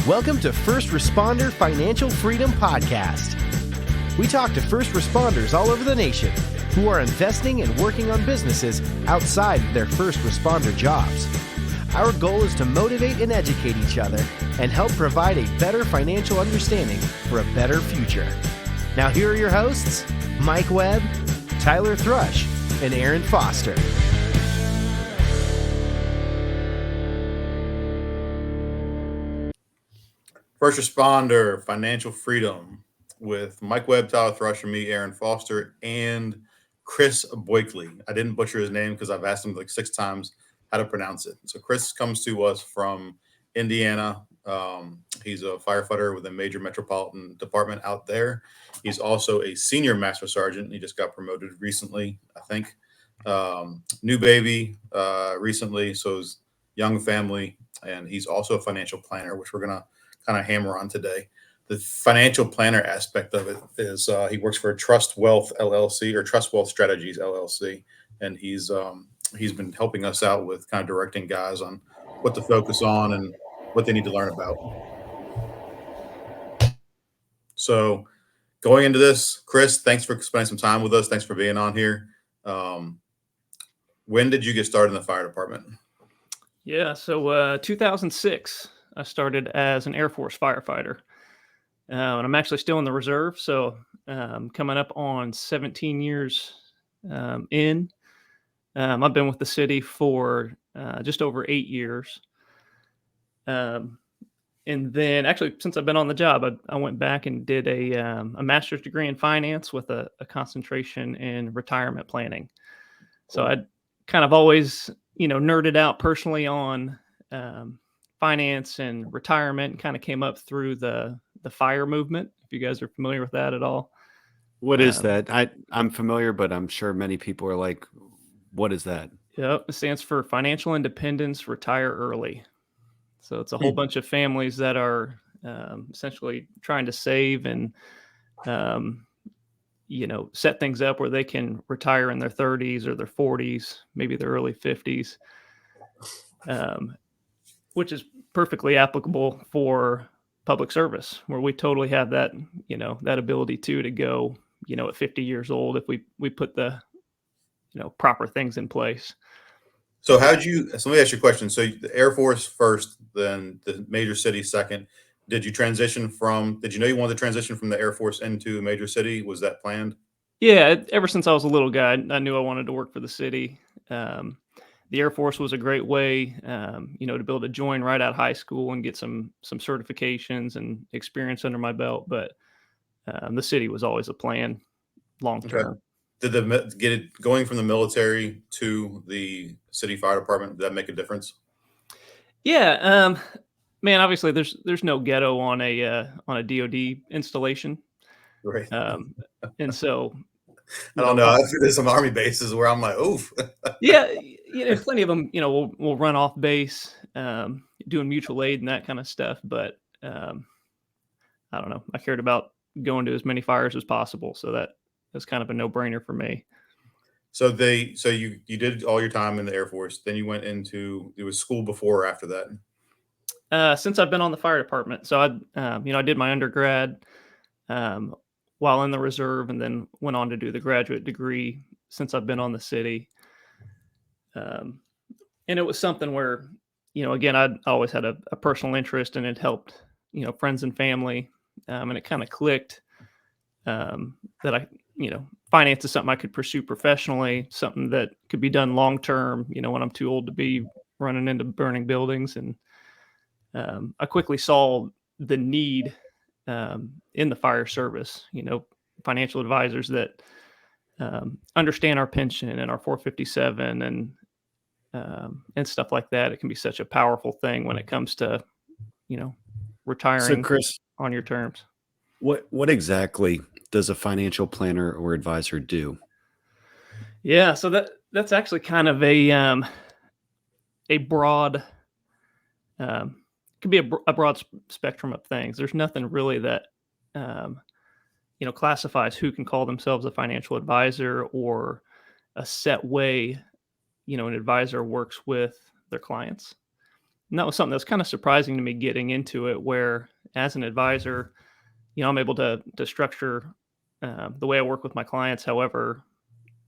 Welcome to First Responder Financial Freedom Podcast. We talk to first responders all over the nation who are investing and working on businesses outside of their first responder jobs. Our goal is to motivate and educate each other and help provide a better financial understanding for a better future. Now here are your hosts, Mike Webb, Tyler Thrush, and Aaron Foster. First Responder Financial Freedom with Mike Webb, Tyler Thrush, and me, Aaron Foster, and Chris Bauchle. I didn't butcher his name because I've asked him like 6 times how to pronounce it. So Chris comes to us from Indiana. He's a firefighter with a major metropolitan department out there. He's also a senior master sergeant. He just got promoted recently, I think. New baby recently, so his young family, and he's also a financial planner, which we're going to kind of hammer on today. The financial planner aspect of it is he works for TrustWealth LLC or TrustWealth Strategies LLC, and he's been helping us out with kind of directing guys on what to focus on and what they need to learn about. So going into this, Chris, thanks for spending some time with us. Thanks for being on here. When did you get started in the fire department? Yeah, so 2006. I started as an Air Force firefighter, and I'm actually still in the reserve. So coming up on 17 years in. I've been with the city for just over 8 years. And then actually, since I've been on the job, I went back and did a master's degree in finance with a concentration in retirement planning. So I'd kind of always, nerded out personally on finance and retirement, and kind of came up through the FIRE movement. If you guys are familiar with that at all. What is that? I'm familiar, but I'm sure many people are like, what is that? Yep, it stands for Financial Independence, Retire Early. So it's a whole bunch of families that are essentially trying to save and, set things up where they can retire in their 30s or their 40s, maybe their early 50s. Which is perfectly applicable for public service, where we totally have that, that ability to go, at 50 years old, if we put the, proper things in place. So let me ask you a question. So the Air Force first, then the major city second. Did you know you wanted to transition from the Air Force into a major city? Was that planned? Yeah, ever since I was a little guy, I knew I wanted to work for the city. The Air Force was a great way, to be able to join right out of high school and get some certifications and experience under my belt. But the city was always a plan long term. Okay. Going from the military to the city fire department, did that make a difference? Yeah, man. Obviously, there's no ghetto on a DoD installation, right? And so I don't know. There's some Army bases where I'm like, oof. Yeah, plenty of them, will run off base, doing mutual aid and that kind of stuff. But I don't know. I cared about going to as many fires as possible, so that's kind of a no-brainer for me. So you did all your time in the Air Force, then you went into school before or after that? Since I've been on the fire department, so I did my undergrad while in the reserve, and then went on to do the graduate degree since I've been on the city. And it was something where, again, I'd always had a personal interest, and it helped, friends and family. And it kind of clicked that I, finance is something I could pursue professionally, something that could be done long-term, when I'm too old to be running into burning buildings. And I quickly saw the need in the fire service, financial advisors that understand our pension and our 457 and stuff like that. It can be such a powerful thing when it comes to, retiring on your terms. What exactly does a financial planner or advisor do? Yeah, so that's actually kind of a broad, could be a broad spectrum of things. There's nothing really that classifies who can call themselves a financial advisor, or a set way, an advisor works with their clients. And that was something that's kind of surprising to me getting into it, where as an advisor, I'm able to structure the way I work with my clients, however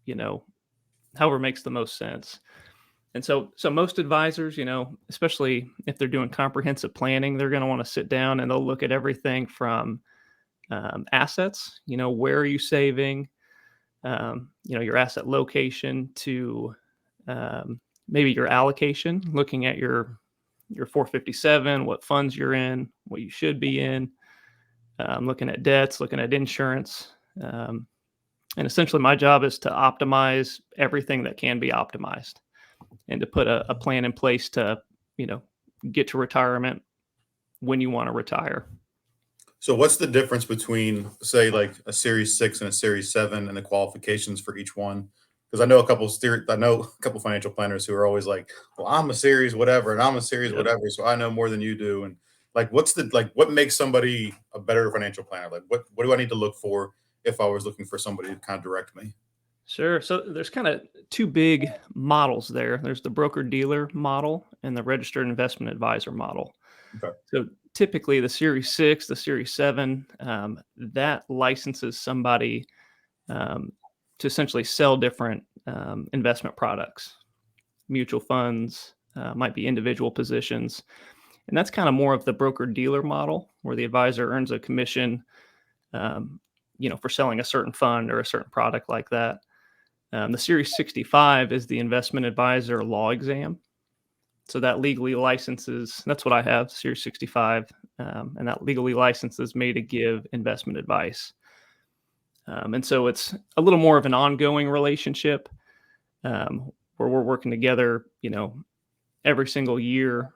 makes the most sense. And so most advisors, especially if they're doing comprehensive planning, they're going to want to sit down and they'll look at everything from assets, where are you saving, your asset location, to maybe your allocation, looking at your 457, what funds you're in, what you should be in, looking at debts, looking at insurance. And essentially my job is to optimize everything that can be optimized, and to put a plan in place to, get to retirement when you want to retire. So what's the difference between, say, like a Series 6 and a Series 7, and the qualifications for each one? Because I know a couple financial planners who are always like, well, I'm a Series whatever, and I'm a Series Yep. whatever, so I know more than you do. And like, what makes somebody a better financial planner? Like, what do I need to look for if I was looking for somebody to kind of direct me? Sure. So there's kind of two big models there. There's the broker-dealer model and the registered investment advisor model. Okay. So typically the Series 6, the Series 7, that licenses somebody to essentially sell different investment products, mutual funds, might be individual positions. And that's kind of more of the broker-dealer model, where the advisor earns a commission, for selling a certain fund or a certain product like that. The Series 65 is the investment advisor law exam. So that legally licenses, that's what I have, Series 65, and that legally licenses me to give investment advice. And so it's a little more of an ongoing relationship, where we're working together, every single year,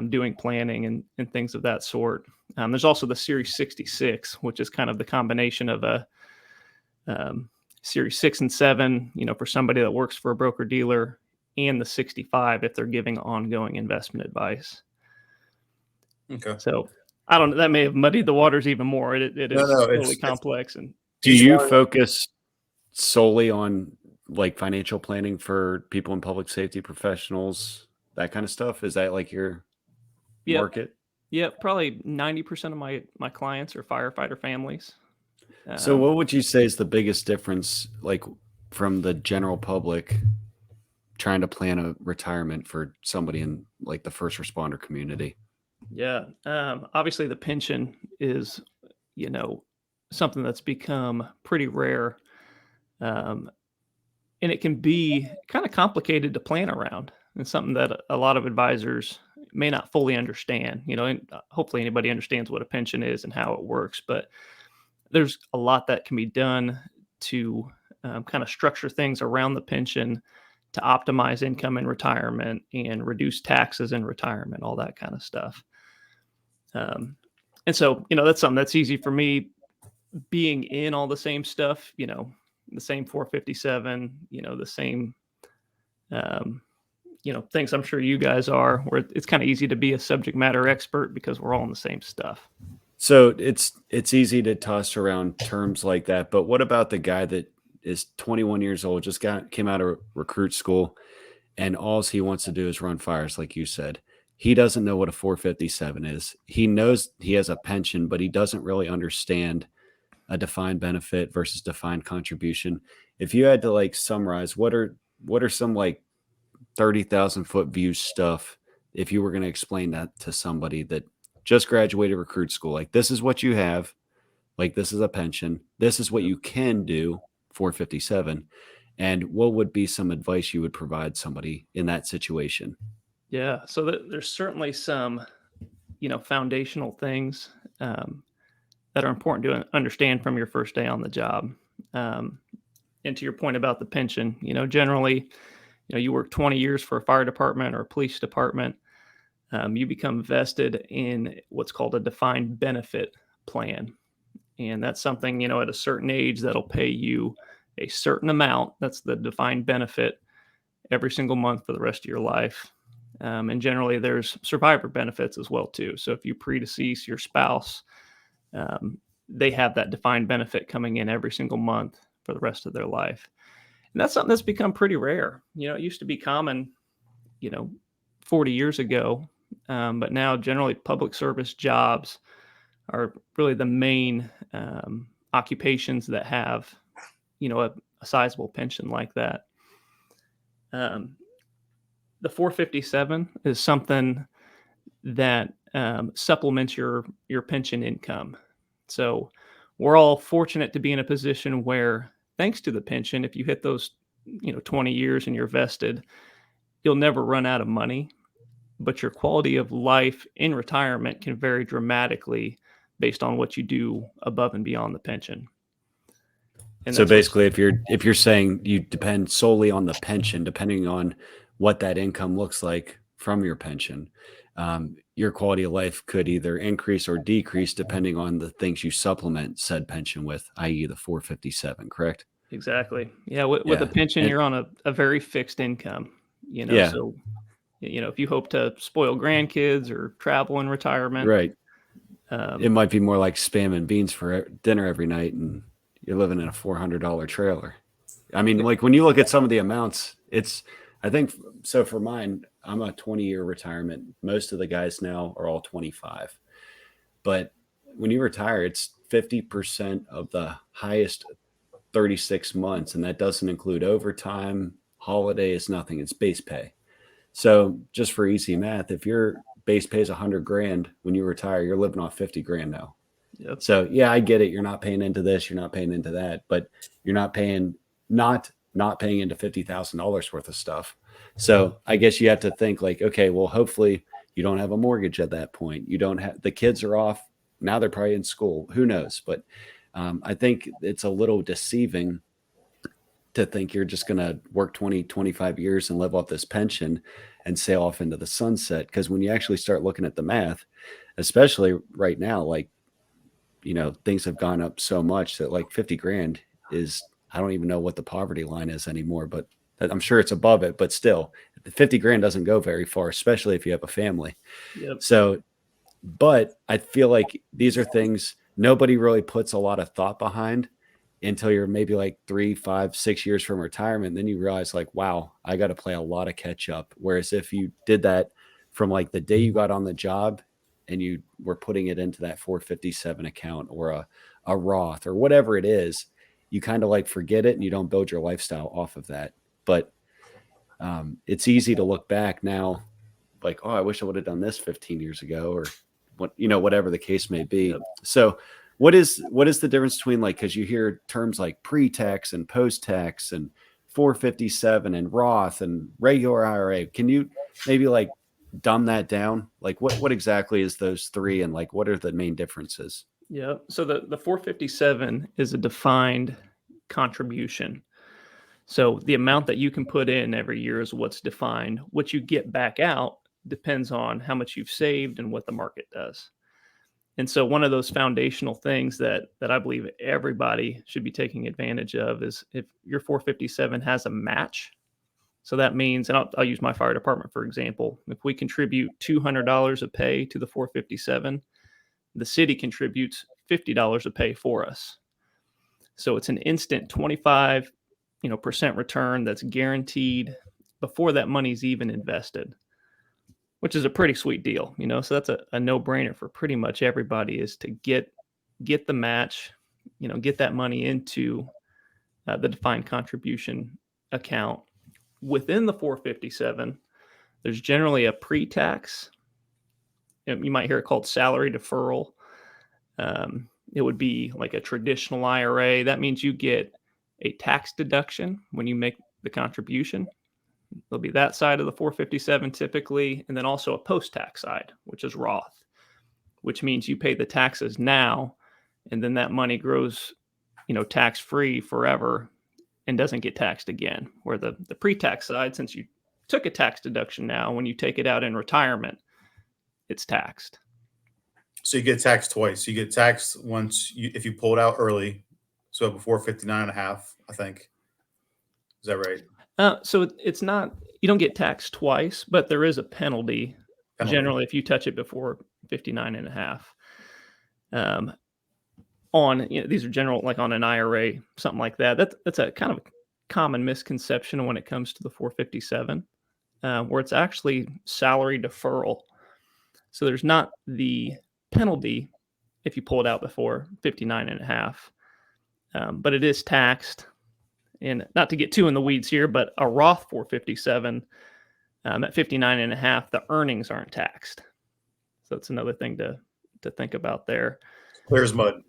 doing planning and things of that sort. There's also the Series 66, which is kind of the combination of a Series 6 and 7, for somebody that works for a broker dealer, and the 65 if they're giving ongoing investment advice. Okay. So I don't know, that may have muddied the waters even more. It is totally complex. And do you focus solely on like financial planning for people in public safety professionals, that kind of stuff? Is that like your market? Yeah, probably 90% of my clients are firefighter families. So what would you say is the biggest difference, like from the general public trying to plan a retirement for somebody in like the first responder community? Yeah. Obviously the pension is, something that's become pretty rare. And it can be kind of complicated to plan around, and something that a lot of advisors may not fully understand, and hopefully anybody understands what a pension is and how it works, but there's a lot that can be done to kind of structure things around the pension to optimize income in retirement and reduce taxes in retirement, all that kind of stuff. And so, that's something that's easy for me, being in all the same stuff, the same 457, the same, things I'm sure you guys are, where it's kind of easy to be a subject matter expert because we're all in the same stuff. So it's easy to toss around terms like that, but what about the guy that is 21 years old, just came out of recruit school, and all he wants to do is run fires, like you said? He doesn't know what a 457 is. He knows he has a pension, but he doesn't really understand a defined benefit versus defined contribution. If you had to like summarize, what are some like 30,000 foot view stuff, if you were going to explain that to somebody that just graduated recruit school, like this is what you have, like this is a pension, this is what you can do, 457, and what would be some advice you would provide somebody in that situation? Yeah, so there's certainly some, foundational things that are important to understand from your first day on the job. And to your point about the pension, generally, you work 20 years for a fire department or a police department. You become vested in what's called a defined benefit plan. And that's something, at a certain age that'll pay you a certain amount. That's the defined benefit every single month for the rest of your life. And generally there's survivor benefits as well too. So if you predecease your spouse, they have that defined benefit coming in every single month for the rest of their life. And that's something that's become pretty rare. It used to be common, 40 years ago, but now generally public service jobs are really the main occupations that have, a sizable pension like that. The 457 is something that supplements your pension income. So we're all fortunate to be in a position where, thanks to the pension, if you hit those 20 years and you're vested, you'll never run out of money. But your quality of life in retirement can vary dramatically based on what you do above and beyond the pension. And So that's what's- basically, if you're saying you depend solely on the pension, depending on what that income looks like from your pension, your quality of life could either increase or decrease depending on the things you supplement said pension with, i.e. the 457, correct? Exactly. Yeah. With a Yeah. pension, And you're on a very fixed income, yeah, so, if you hope to spoil grandkids or travel in retirement, right. It um, might be more like spam and beans for dinner every night, and you're living in a $400 trailer. I mean, like when you look at some of the amounts, I think so for mine, I'm a 20-year retirement. Most of the guys now are all 25. But when you retire, it's 50% of the highest 36 months. And that doesn't include overtime, holidays, nothing. It's base pay. So just for easy math, if your base pay is 100 grand, when you retire, you're living off 50 grand now. yep. So yeah, I get it. You're not paying into this, you're not paying into that, but you're not paying not paying into $50,000 worth of stuff. So I guess you have to think like, okay, well, hopefully you don't have a mortgage at that point. You don't have, the kids are off. Now they're probably in school. Who knows? But I think it's a little deceiving to think you're just going to work 20, 25 years and live off this pension and sail off into the sunset. Because when you actually start looking at the math, especially right now, like, things have gone up so much that like 50 grand is, I don't even know what the poverty line is anymore, but I'm sure it's above it, but still 50 grand doesn't go very far, especially if you have a family. Yep. So, but I feel like these are things nobody really puts a lot of thought behind until you're maybe like 3, 5, 6 years from retirement. Then you realize like, wow, I got to play a lot of catch up. Whereas if you did that from like the day you got on the job and you were putting it into that 457 account or a Roth or whatever it is, you kind of like forget it and you don't build your lifestyle off of that. But it's easy to look back now, like, oh, I wish I would have done this 15 years ago, or what, whatever the case may be. Yep. So what is the difference between, like, because you hear terms like pre-tax and post-tax and 457 and Roth and regular IRA. Can you maybe like dumb that down? Like what exactly is those three, and like what are the main differences? Yeah. So the 457 is a defined contribution. So the amount that you can put in every year is what's defined. What you get back out depends on how much you've saved and what the market does. And so one of those foundational things that I believe everybody should be taking advantage of is if your 457 has a match. So that means, and I'll use my fire department, for example, if we contribute $200 a pay to the 457, the city contributes $50 a pay for us. So it's an instant 25% return that's guaranteed before that money's even invested, which is a pretty sweet deal, so that's a no-brainer for pretty much everybody, is to get the match, get that money into the defined contribution account. Within the 457, there's generally a pre-tax, you might hear it called salary deferral. It would be like a traditional IRA. That means you get a tax deduction when you make the contribution. There'll be that side of the 457 typically, and then also a post-tax side, which is Roth, which means you pay the taxes now, and then that money grows, tax-free forever and doesn't get taxed again. Where the pre-tax side, since you took a tax deduction now, when you take it out in retirement, it's taxed. So you get taxed twice. You get taxed once if you pull it out early. So before 59.5, I think. Is that right? So it's not, you don't get taxed twice, but there is a penalty generally if you touch it before 59.5. On, these are general, like on an IRA, something like that. That's a kind of a common misconception when it comes to the 457, where it's actually salary deferral. So there's not the penalty if you pull it out before 59.5, but it is taxed. And not to get too in the weeds here, but a Roth 457 at 59.5, the earnings aren't taxed. So that's another thing to think about there. Clear as mud.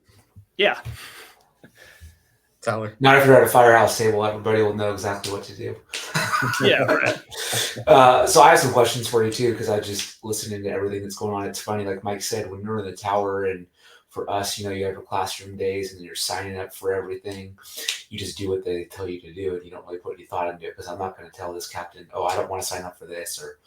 Yeah. Tyler. Not if you're at a firehouse table, everybody will know exactly what to do. Yeah, right. So I have some questions for you too, because I just listening to everything that's going on. It's funny, like Mike said, when you're in the tower, and for us, you have your classroom days and you're signing up for everything. You just do what they tell you to do, and you don't really put any thought into it, because I'm not going to tell this captain, oh, I don't want to sign up for this, or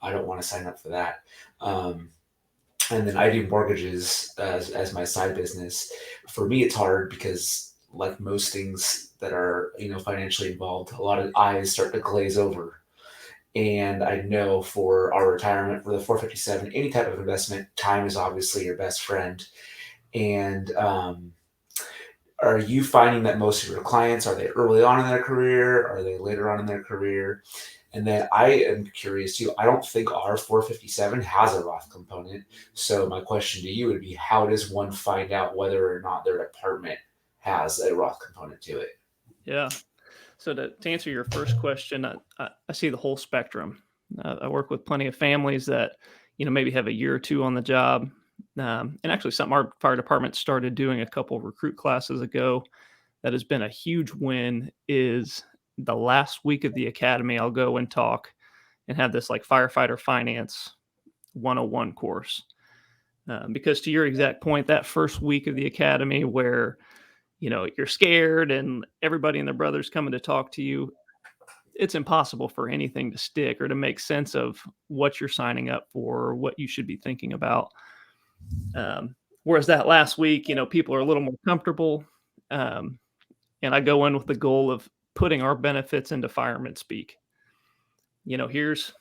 I don't want to sign up for that. And then I do mortgages as my side business. For me, it's hard because, like most things that are, financially involved, a lot of eyes start to glaze over. And I know for our retirement, for the 457, any type of investment, time is obviously your best friend. And are you finding that most of your clients, are they early on in their career? Are they later on in their career? And then I am curious too. I don't think our 457 has a Roth component. So my question to you would be, how does one find out whether or not their department has a Roth component to it? Yeah. So to answer your first question, I see the whole spectrum. I work with plenty of families that, maybe have a year or two on the job. And actually something our fire department started doing a couple of recruit classes ago that has been a huge win is the last week of the academy, I'll go and talk and have this like firefighter finance 101 course. Because to your exact point, that first week of the academy where, you're scared and everybody and their brother's coming to talk to you, it's impossible for anything to stick or to make sense of what you're signing up for or what you should be thinking about. Whereas that last week, people are a little more comfortable. And I go in with the goal of putting our benefits into fireman speak. Here's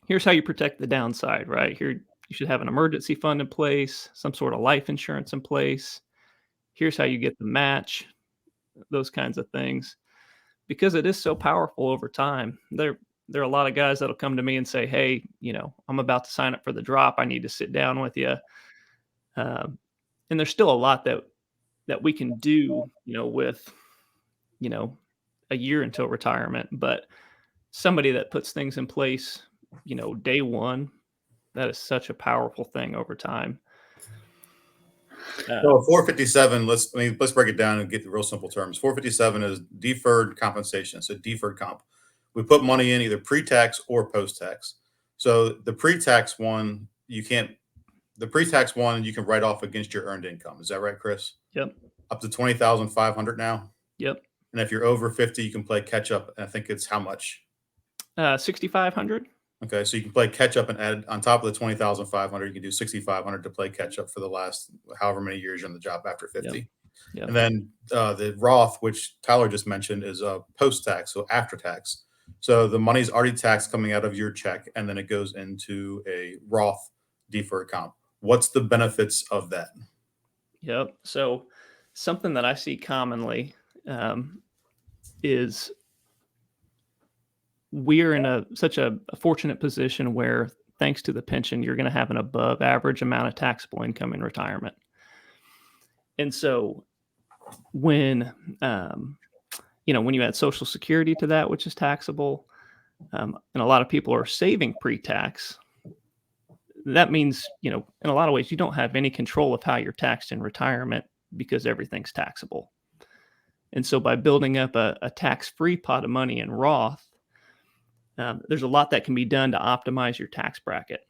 how you protect the downside, right? Here, you should have an emergency fund in place, some sort of life insurance in place. Here's how you get the match, those kinds of things, because it is so powerful over time. There are a lot of guys that'll come to me and say, hey, I'm about to sign up for the drop. I need to sit down with you. And there's still a lot that we can do, with, a year until retirement, but somebody that puts things in place, day one, that is such a powerful thing over time. So 457, let's break it down and get the real simple terms. 457 is deferred compensation. So deferred comp. We put money in either pre-tax or post-tax. So the pre-tax one, you can write off against your earned income. Is that right, Chris? Yep. Up to 20,500 now. Yep. And if you're over 50, you can play catch up. And I think it's how much? 6,500. Okay, so you can play catch up and add on top of the 20,500. You can do 6,500 to play catch up for the last however many years you're on the job after 50. Yep. And then the Roth, which Tyler just mentioned, is post tax, so after tax. So the money's already taxed coming out of your check, and then it goes into a Roth deferred comp. What's the benefits of that? Yep. So something that I see commonly is we're in such a fortunate position where, thanks to the pension, you're going to have an above average amount of taxable income in retirement. And so when you add Social Security to that, which is taxable, and a lot of people are saving pre-tax, that means, in a lot of ways, you don't have any control of how you're taxed in retirement because everything's taxable. And so by building up a tax-free pot of money in Roth, there's a lot that can be done to optimize your tax bracket.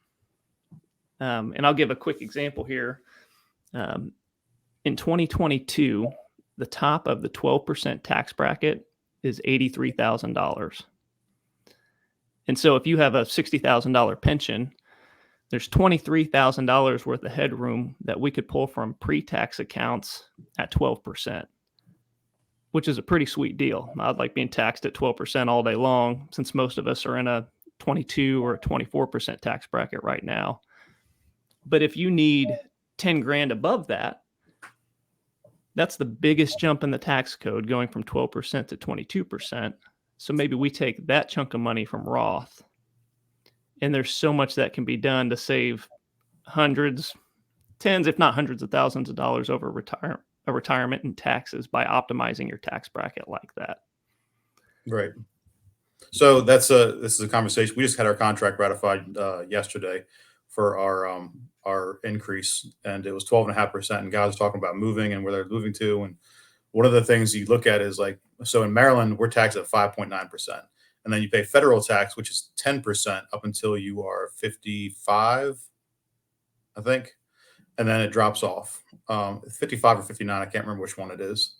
And I'll give a quick example here. In 2022, the top of the 12% tax bracket is $83,000. And so if you have a $60,000 pension, there's $23,000 worth of headroom that we could pull from pre-tax accounts at 12%, which is a pretty sweet deal. I'd like being taxed at 12% all day long, since most of us are in a 22 or a 24% tax bracket right now. But if you need 10 grand above that, that's the biggest jump in the tax code, going from 12% to 22%. So maybe we take that chunk of money from Roth, and there's so much that can be done to save hundreds, tens, if not hundreds of thousands of dollars over a retirement and taxes by optimizing your tax bracket like that. Right. So this is a conversation. We just had our contract ratified yesterday for our increase, and it was 12.5%. And guys are talking about moving and where they're moving to. And one of the things you look at is like, so in Maryland, we're taxed at 5.9%. And then you pay federal tax, which is 10% up until you are 55, I think. And then it drops off. 55 or 59, I can't remember which one it is.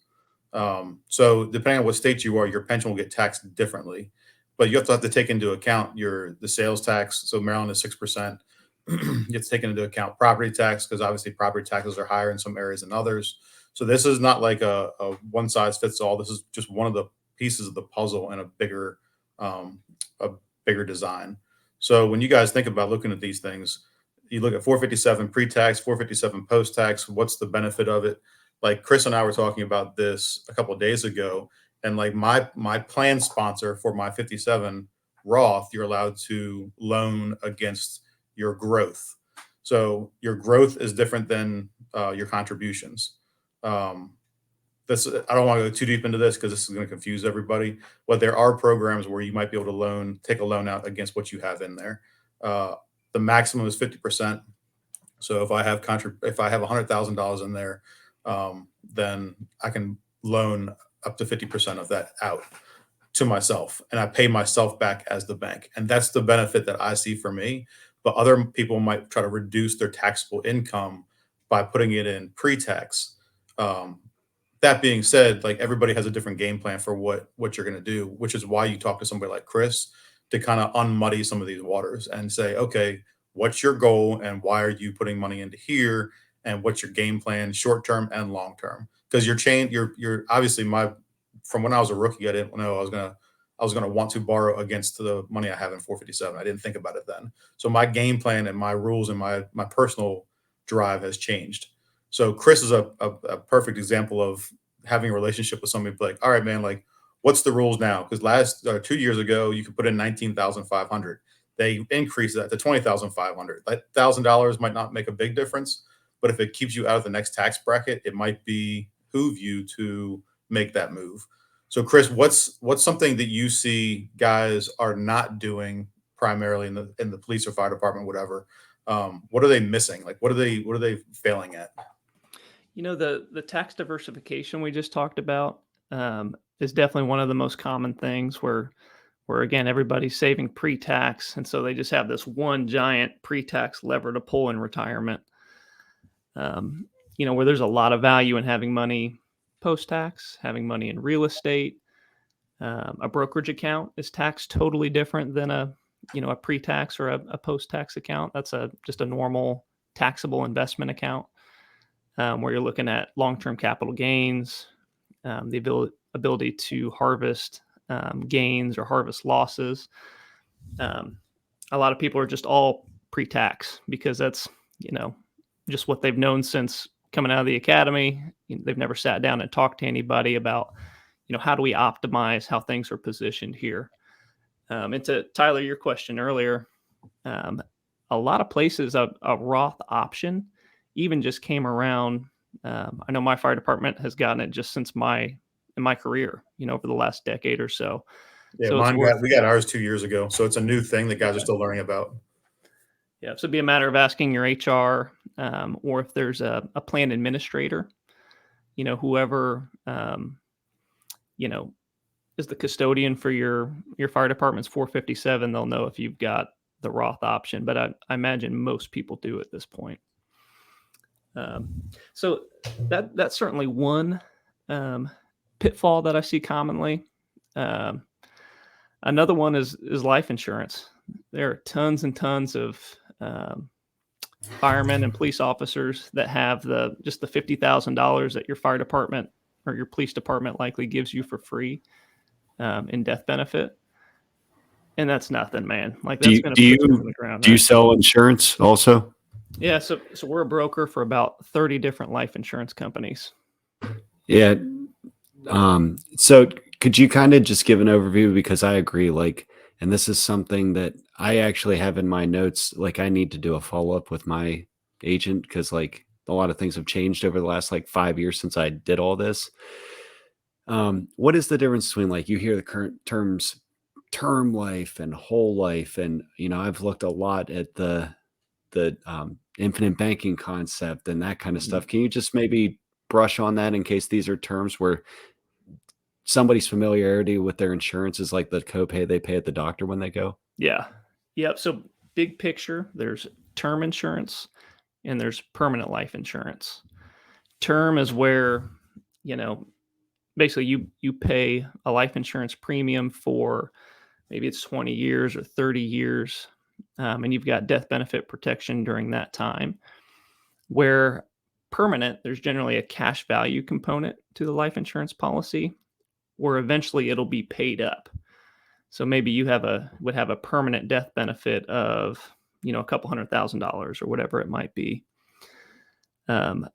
So depending on what state you are, your pension will get taxed differently. But you have to take into account the sales tax. So Maryland is 6%. You have to take into account property tax, because obviously property taxes are higher in some areas than others. So this is not like a one size fits all. This is just one of the pieces of the puzzle in a bigger design. So when you guys think about looking at these things, you look at 457 pre-tax, 457 post-tax. What's the benefit of it? Like Chris and I were talking about this a couple of days ago, and like my plan sponsor for my 57 Roth, you're allowed to loan against your growth. So your growth is different than your contributions. I don't want to go too deep into this because this is going to confuse everybody, but there are programs where you might be able to take a loan out against what you have in there. The maximum is 50%. So if I have $100,000 in there, then I can loan up to 50% of that out to myself, and I pay myself back as the bank. And that's the benefit that I see for me. But other people might try to reduce their taxable income by putting it in pre-tax. That being said, like everybody has a different game plan for what you're going to do, which is why you talk to somebody like Chris to kind of unmuddy some of these waters and say, okay, what's your goal and why are you putting money into here, and what's your game plan, short term and long term? Because you're obviously from when I was a rookie, I didn't know I was gonna want to borrow against the money I have in 457. I didn't think about it then. So my game plan and my rules and my personal drive has changed. So Chris is a perfect example of having a relationship with somebody like, all right, man, like what's the rules now? Because 2 years ago, you could put in 19,500. They increased that to 20,500. That $1,000 might not make a big difference, but if it keeps you out of the next tax bracket, it might behoove you to make that move. So Chris, what's something that you see guys are not doing primarily in the police or fire department, whatever? What are they missing? Like, what are they failing at? The tax diversification we just talked about is definitely one of the most common things where again, everybody's saving pre-tax. And so they just have this one giant pre-tax lever to pull in retirement, where there's a lot of value in having money post-tax, having money in real estate. A brokerage account is taxed totally different than a pre-tax or a post-tax account. That's just a normal taxable investment account where you're looking at long-term capital gains, the ability to harvest gains or harvest losses. A lot of people are just all pre-tax because that's, just what they've known since coming out of the academy. They've never sat down and talked to anybody about, how do we optimize how things are positioned here? And to Tyler, your question earlier, a lot of places a Roth option even just came around. I know my fire department has gotten it just since in my career, over the last decade or so. Yeah, so we got ours 2 years ago. So it's a new thing that guys are still learning about. Yeah. So it'd be a matter of asking your HR or if there's a plan administrator, whoever, is the custodian for your fire department's 457, they'll know if you've got the Roth option. But I imagine most people do at this point. So that's certainly one pitfall that I see commonly. Another one is life insurance. There are tons and tons of firemen and police officers that have just the $50,000 that your fire department or your police department likely gives you for free in death benefit. And that's nothing, man. Like that's going to put you on the ground. Do you sell insurance also? Yeah. So we're a broker for about 30 different life insurance companies. Yeah. So could you kind of just give an overview? Because I agree, and this is something that I actually have in my notes, I need to do a follow-up with my agent because like a lot of things have changed over the last like 5 years since I did all this. What is the difference between like you hear the current terms term life and whole life, and I've looked a lot at the infinite banking concept and that kind of stuff. Can you just maybe brush on that in case these are terms where somebody's familiarity with their insurance is like the copay they pay at the doctor when they go? Yeah. Yep. So big picture, there's term insurance and there's permanent life insurance. Term is where, basically you pay a life insurance premium for maybe it's 20 years or 30 years, and you've got death benefit protection during that time. Where permanent, there's generally a cash value component to the life insurance policy where eventually it'll be paid up. So maybe you would have a permanent death benefit of, a couple $100,000 or whatever it might be. From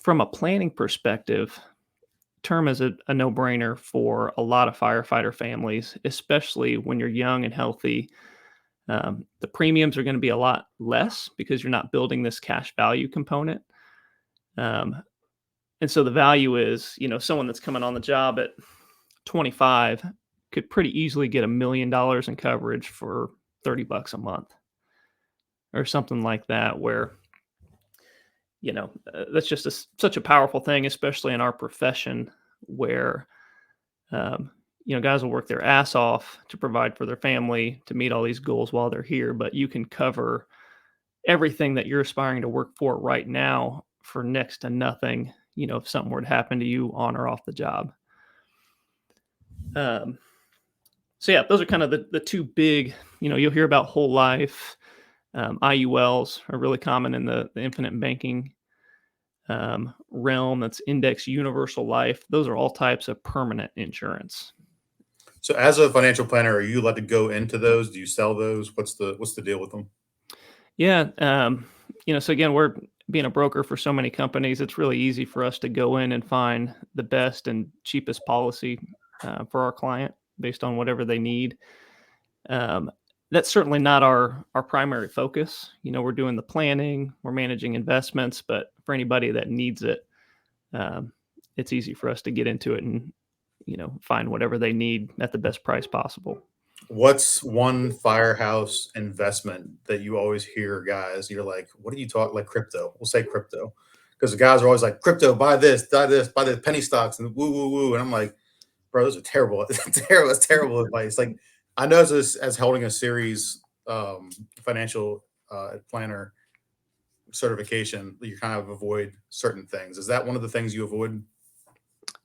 a planning perspective, term is a no-brainer for a lot of firefighter families, especially when you're young and healthy. The premiums are going to be a lot less because you're not building this cash value component. And so the value is, someone that's coming on the job at 25 could pretty easily get $1 million in coverage for $30 a month or something like that, where, that's just such a powerful thing, especially in our profession where, guys will work their ass off to provide for their family, to meet all these goals while they're here, but you can cover everything that you're aspiring to work for right now for next to nothing, if something were to happen to you on or off the job. So yeah, those are kind of the two big, you'll hear about whole life. IULs are really common in the infinite banking realm. That's index universal life. Those are all types of permanent insurance. So as a financial planner, are you allowed to go into those? Do you sell those? What's the deal with them? Yeah. So again, we're being a broker for so many companies. It's really easy for us to go in and find the best and cheapest policy for our client based on whatever they need. That's certainly not our primary focus. We're doing the planning, we're managing investments, but for anybody that needs it, it's easy for us to get into it and, find whatever they need at the best price possible. What's one firehouse investment that you always hear, guys? You're like, what do you talk like crypto? We'll say crypto because the guys are always like, crypto, buy this, buy the penny stocks and woo, woo, woo. And I'm like, bro, those are terrible. It's terrible advice. Like, I know as holding a series financial planner certification, you kind of avoid certain things. Is that one of the things you avoid?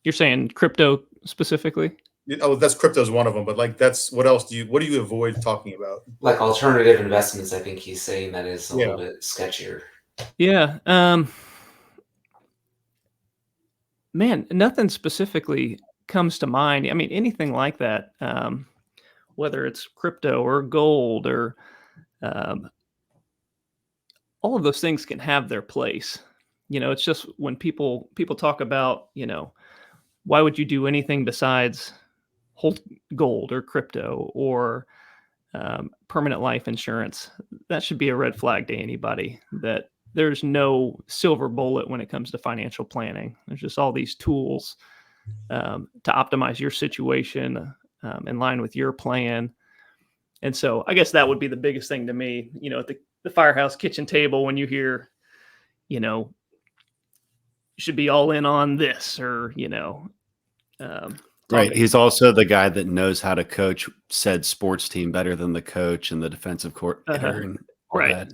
You're saying crypto specifically? Oh, that's crypto is one of them, but like that's what else what do you avoid talking about? Like alternative investments, I think he's saying that is a little bit sketchier. Yeah. Man, nothing specifically comes to mind. I mean, anything like that, whether it's crypto or gold or all of those things can have their place. It's just when people talk about, why would you do anything besides hold gold or crypto or permanent life insurance? That should be a red flag to anybody that there's no silver bullet when it comes to financial planning. There's just all these tools to optimize your situation in line with your plan. And so I guess that would be the biggest thing to me, at the firehouse kitchen table when you hear, you should be all in on this or, right. He's also the guy that knows how to coach said sports team better than the coach and the defensive coordinator. And all right. That.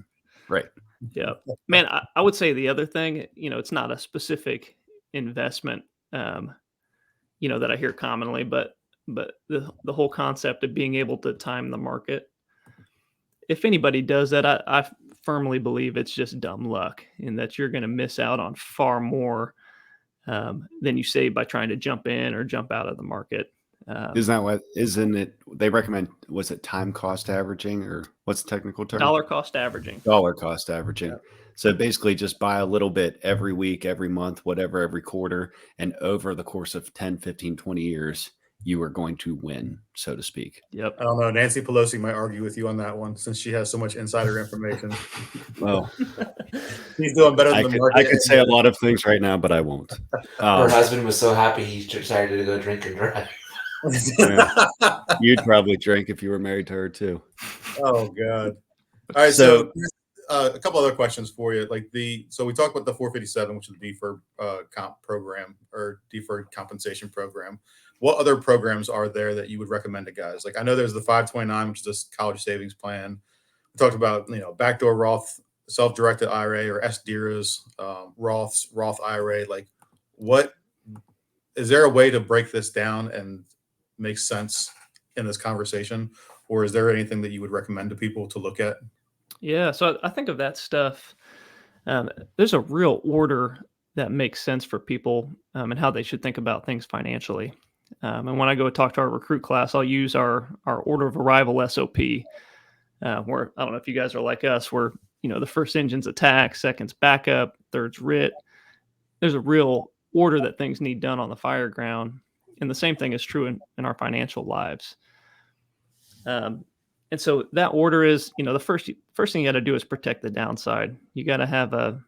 Right. Yeah, man, I would say the other thing, it's not a specific investment, that I hear commonly, but the whole concept of being able to time the market. If anybody does that, I firmly believe it's just dumb luck in that you're going to miss out on far more than you save by trying to jump in or jump out of the market. Isn't it? They recommend, was it time cost averaging or what's the technical term? Dollar cost averaging. Dollar cost averaging. Yeah. So basically just buy a little bit every week, every month, whatever, every quarter, and over the course of 10, 15, 20 years, you are going to win, so to speak. Yep. I don't know. Nancy Pelosi might argue with you on that one since she has so much insider information. Well, He's doing better than the market. I could say a lot of things right now, but I won't. Her husband was so happy he decided to go drink and drive. You'd probably drink if you were married to her too. Oh God. All right. So a couple other questions for you. So we talked about the 457, which is the deferred comp program or deferred compensation program. What other programs are there that you would recommend to guys? Like I know there's the 529, which is this college savings plan. We talked about, backdoor Roth, self-directed IRA or SDIRAs, Roth IRA. Like what is there a way to break this down and make sense in this conversation? Or is there anything that you would recommend to people to look at? Yeah. So I think of that stuff. There's a real order that makes sense for people and how they should think about things financially. And when I go talk to our recruit class, I'll use our order of arrival SOP, where I don't know if you guys are like us, where, the first engine's attack, second's backup, third's RIT. There's a real order that things need done on the fire ground. And the same thing is true in our financial lives. And so that order is, the first thing you got to do is protect the downside. You got to have an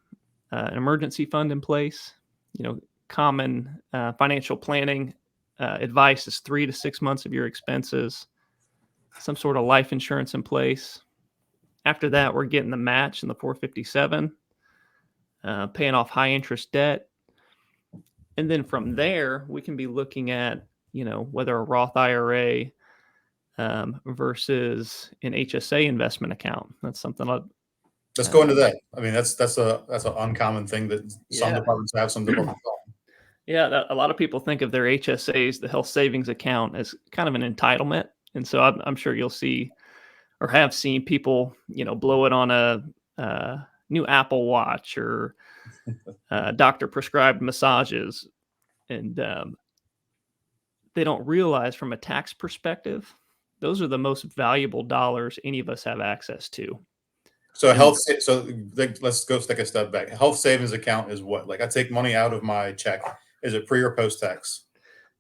emergency fund in place. Common financial planning advice is 3 to 6 months of your expenses, some sort of life insurance in place. After that, we're getting the match in the 457, paying off high interest debt. And then from there, we can be looking at, whether a Roth IRA versus an HSA investment account. That's something Let's go into that. I mean, that's an uncommon thing that some departments have, some departments don't. Yeah, a lot of people think of their HSAs, the health savings account, as kind of an entitlement. And so I'm sure you'll see or have seen people, blow it on a new Apple Watch or doctor prescribed massages. And they don't realize from a tax perspective, those are the most valuable dollars any of us have access to. So let's go take a step back. Health savings account is what? Like I take money out of my check. Is it pre or post tax?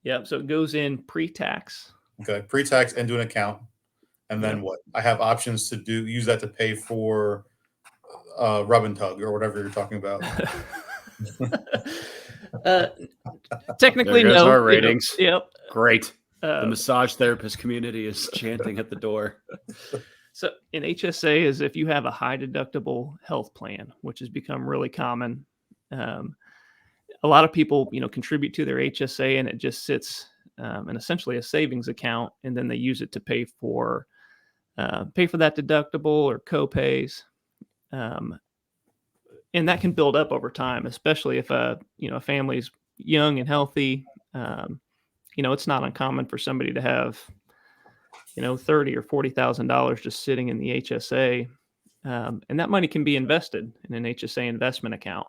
Yeah, so it goes in pre-tax. Okay, pre-tax into an account, and then what? I have options to use that to pay for rub and tug or whatever you're talking about. Technically, there goes no. Our ratings. Yep. Great. The massage therapist community is chanting at the door. So an HSA is if you have a high deductible health plan, which has become really common. A lot of people, contribute to their HSA and it just sits in essentially a savings account, and then they use it to pay for that deductible or co-pays. And that can build up over time, especially if a family's young and healthy. It's not uncommon for somebody to have, $30,000 or $40,000 just sitting in the HSA. And that money can be invested in an HSA investment account.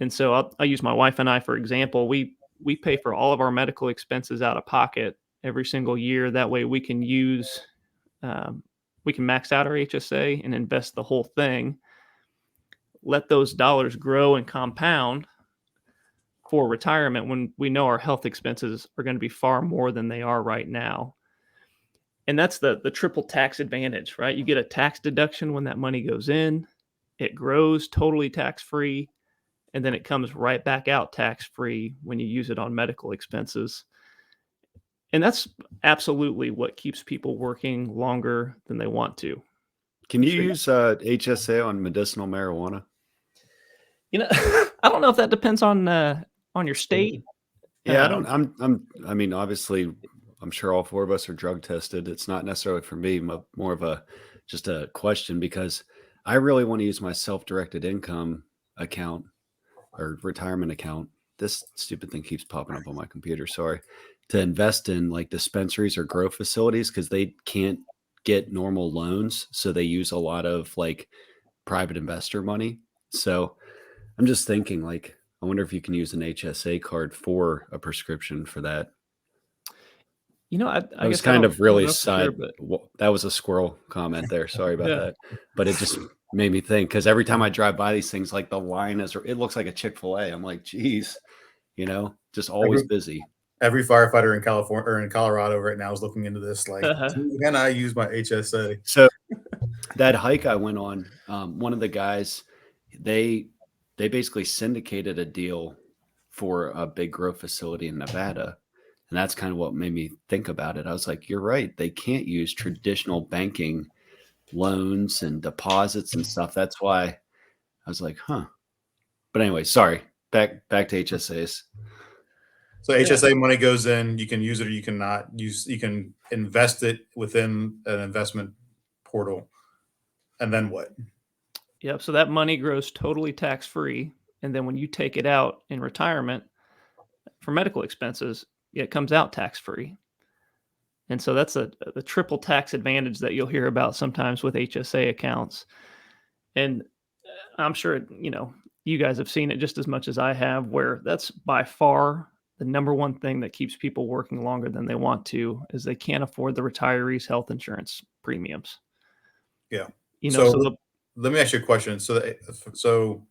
And so I'll use my wife and I, for example. We pay for all of our medical expenses out of pocket every single year. That way we can max out our HSA and invest the whole thing. Let those dollars grow and compound for retirement when we know our health expenses are going to be far more than they are right now. And that's the triple tax advantage, right? You get a tax deduction when that money goes in, it grows totally tax-free, and then it comes right back out tax-free when you use it on medical expenses. And that's absolutely what keeps people working longer than they want to. Can you use HSA on medicinal marijuana? I don't know if that depends on your state. Yeah, I mean, obviously, I'm sure all four of us are drug tested. It's not necessarily for me, more of just a question, because I really want to use my self-directed income account or retirement account. This stupid thing keeps popping up on my computer. Sorry. To invest in like dispensaries or grow facilities, because they can't get normal loans. So they use a lot of like private investor money. So I'm just thinking, like, I wonder if you can use an HSA card for a prescription for that. I was kind of really side. That was a squirrel comment there. Sorry about that. But it just made me think, because every time I drive by these things, like the line it looks like a Chick-fil-A. I'm like, geez, just always busy. Every firefighter in California or in Colorado right now is looking into this. Like, Uh-huh. can I use my HSA? So that hike I went on, one of the guys, they basically syndicated a deal for a big grow facility in Nevada. And that's kind of what made me think about it. I was like, you're right. They can't use traditional banking loans and deposits and stuff. That's why I was like, huh. But anyway, sorry. Back to HSAs. So HSA money goes in, you can use it or you cannot use, you can invest it within an investment portal. And then what? Yep. So that money grows totally tax-free. And then when you take it out in retirement for medical expenses, it comes out tax-free. And so that's the triple tax advantage that you'll hear about sometimes with HSA accounts. And I'm sure, you guys have seen it just as much as I have, where that's by far the number one thing that keeps people working longer than they want to is they can't afford the retirees' health insurance premiums. Yeah. So let me ask you a question. So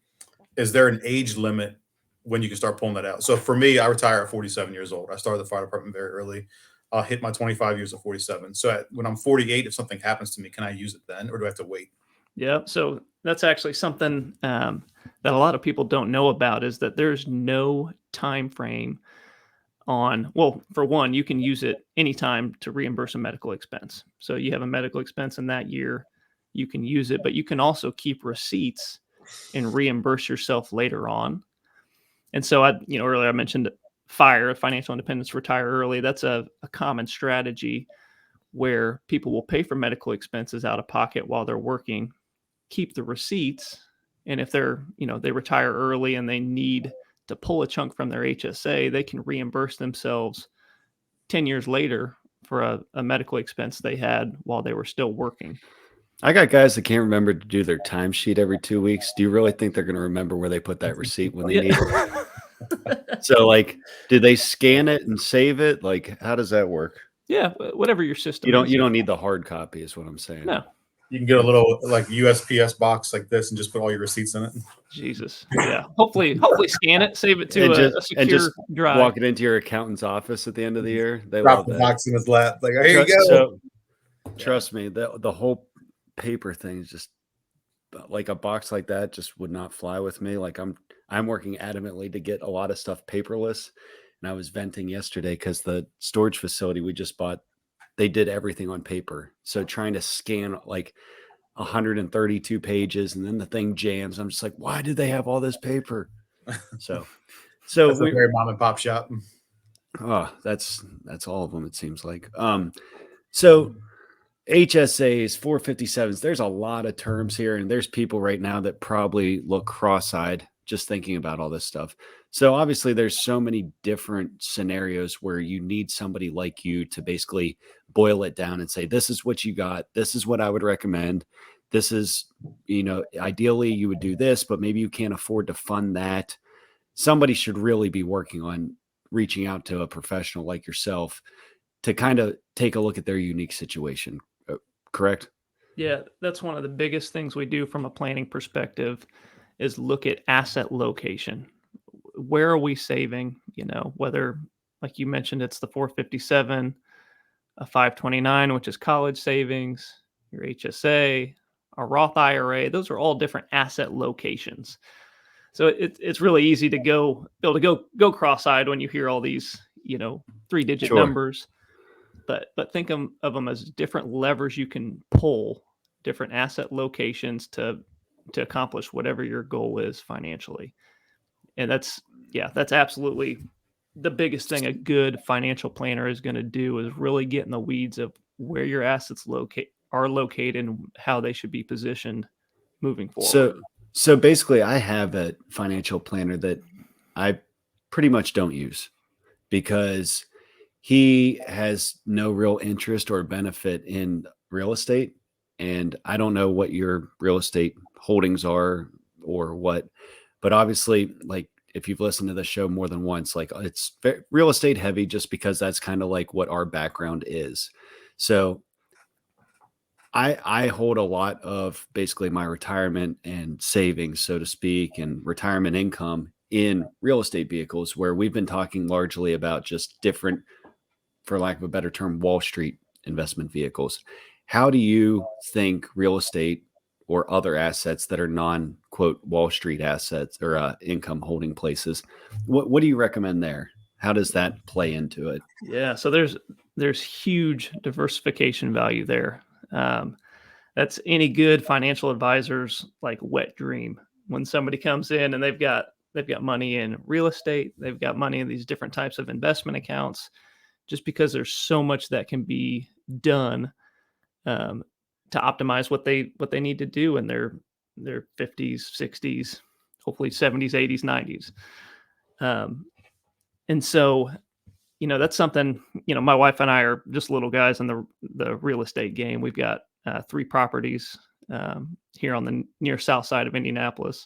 is there an age limit when you can start pulling that out? So for me, I retire at 47 years old. I started the fire department very early. I'll hit my 25 years at 47. So when I'm 48, if something happens to me, can I use it then, or do I have to wait? Yeah. So that's actually something that a lot of people don't know about, is that there's no time frame on, well, for one, you can use it anytime to reimburse a medical expense. So you have a medical expense in that year, you can use it, but you can also keep receipts and reimburse yourself later on. And so earlier I mentioned financial independence, retire early. That's a common strategy where people will pay for medical expenses out of pocket while they're working, keep the receipts. And if they're, they retire early and they need to pull a chunk from their HSA, they can reimburse themselves 10 years later for a medical expense they had while they were still working. I got guys that can't remember to do their timesheet every 2 weeks. Do you really think they're going to remember where they put that receipt when they need it? So, like, do they scan it and save it? Like, how does that work? Yeah, whatever your system. You don't need the hard copy, is what I'm saying. No. You can get a little like USPS box like this and just put all your receipts in it. Jesus. Yeah. Hopefully scan it, save it to a secure just drive. Walk it into your accountant's office at the end of the year. They Drop love the that. box in his lap. Like, here you go. So, trust me, the whole paper thing is just like a box like that just would not fly with me. Like I'm working adamantly to get a lot of stuff paperless. And I was venting yesterday because the storage facility we just bought, they did everything on paper. So trying to scan like 132 pages and then the thing jams. I'm just like, why did they have all this paper? So That's a very mom and pop shop. Oh, that's all of them, it seems like. So HSAs, 457s, there's a lot of terms here, and there's people right now that probably look cross-eyed just thinking about all this stuff. So obviously there's so many different scenarios where you need somebody like you to basically boil it down and say, this is what you got. This is what I would recommend. This is, ideally you would do this, but maybe you can't afford to fund that. Somebody should really be working on reaching out to a professional like yourself to kind of take a look at their unique situation. Correct? Yeah, that's one of the biggest things we do from a planning perspective is look at asset location. Where are we saving? Whether, like you mentioned, it's the 457, a 529, which is college savings, your HSA, a Roth IRA. Those are all different asset locations. So it's really easy to be able to go cross-eyed when you hear all these, 3-digit numbers. But think of them as different levers you can pull, different asset locations to accomplish whatever your goal is financially. And that's absolutely the biggest thing a good financial planner is going to do, is really get in the weeds of where your assets are located and how they should be positioned moving forward. So basically I have a financial planner that I pretty much don't use because he has no real interest or benefit in real estate. And I don't know what your real estate holdings are or what, but obviously, like, if you've listened to the show more than once, like, it's real estate heavy just because that's kind of like what our background is. So I hold a lot of basically my retirement and savings, so to speak, and retirement income in real estate vehicles, where we've been talking largely about just different, for lack of a better term, Wall Street investment vehicles. How do you think real estate or other assets that are non-quote Wall Street assets or income holding places, what do you recommend there? How does that play into it? Yeah, so there's huge diversification value there. That's any good financial advisor's like wet dream. When somebody comes in and they've got money in real estate, they've got money in these different types of investment accounts, just because there's so much that can be done to optimize what they need to do in their 50s, 60s, hopefully 70s, 80s, 90s. And so, that's something, my wife and I are just little guys in the real estate game. We've got 3 properties here on the near south side of Indianapolis.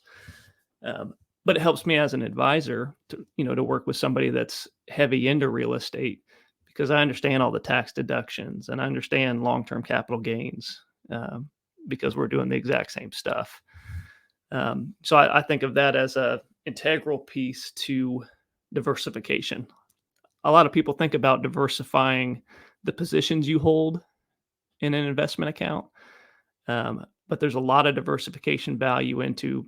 But it helps me as an advisor to work with somebody that's heavy into real estate, because I understand all the tax deductions and I understand long-term capital gains because we're doing the exact same stuff. So I think of that as a integral piece to diversification. A lot of people think about diversifying the positions you hold in an investment account, but there's a lot of diversification value into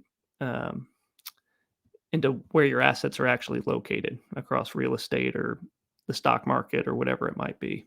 where your assets are actually located across real estate or the stock market or whatever it might be.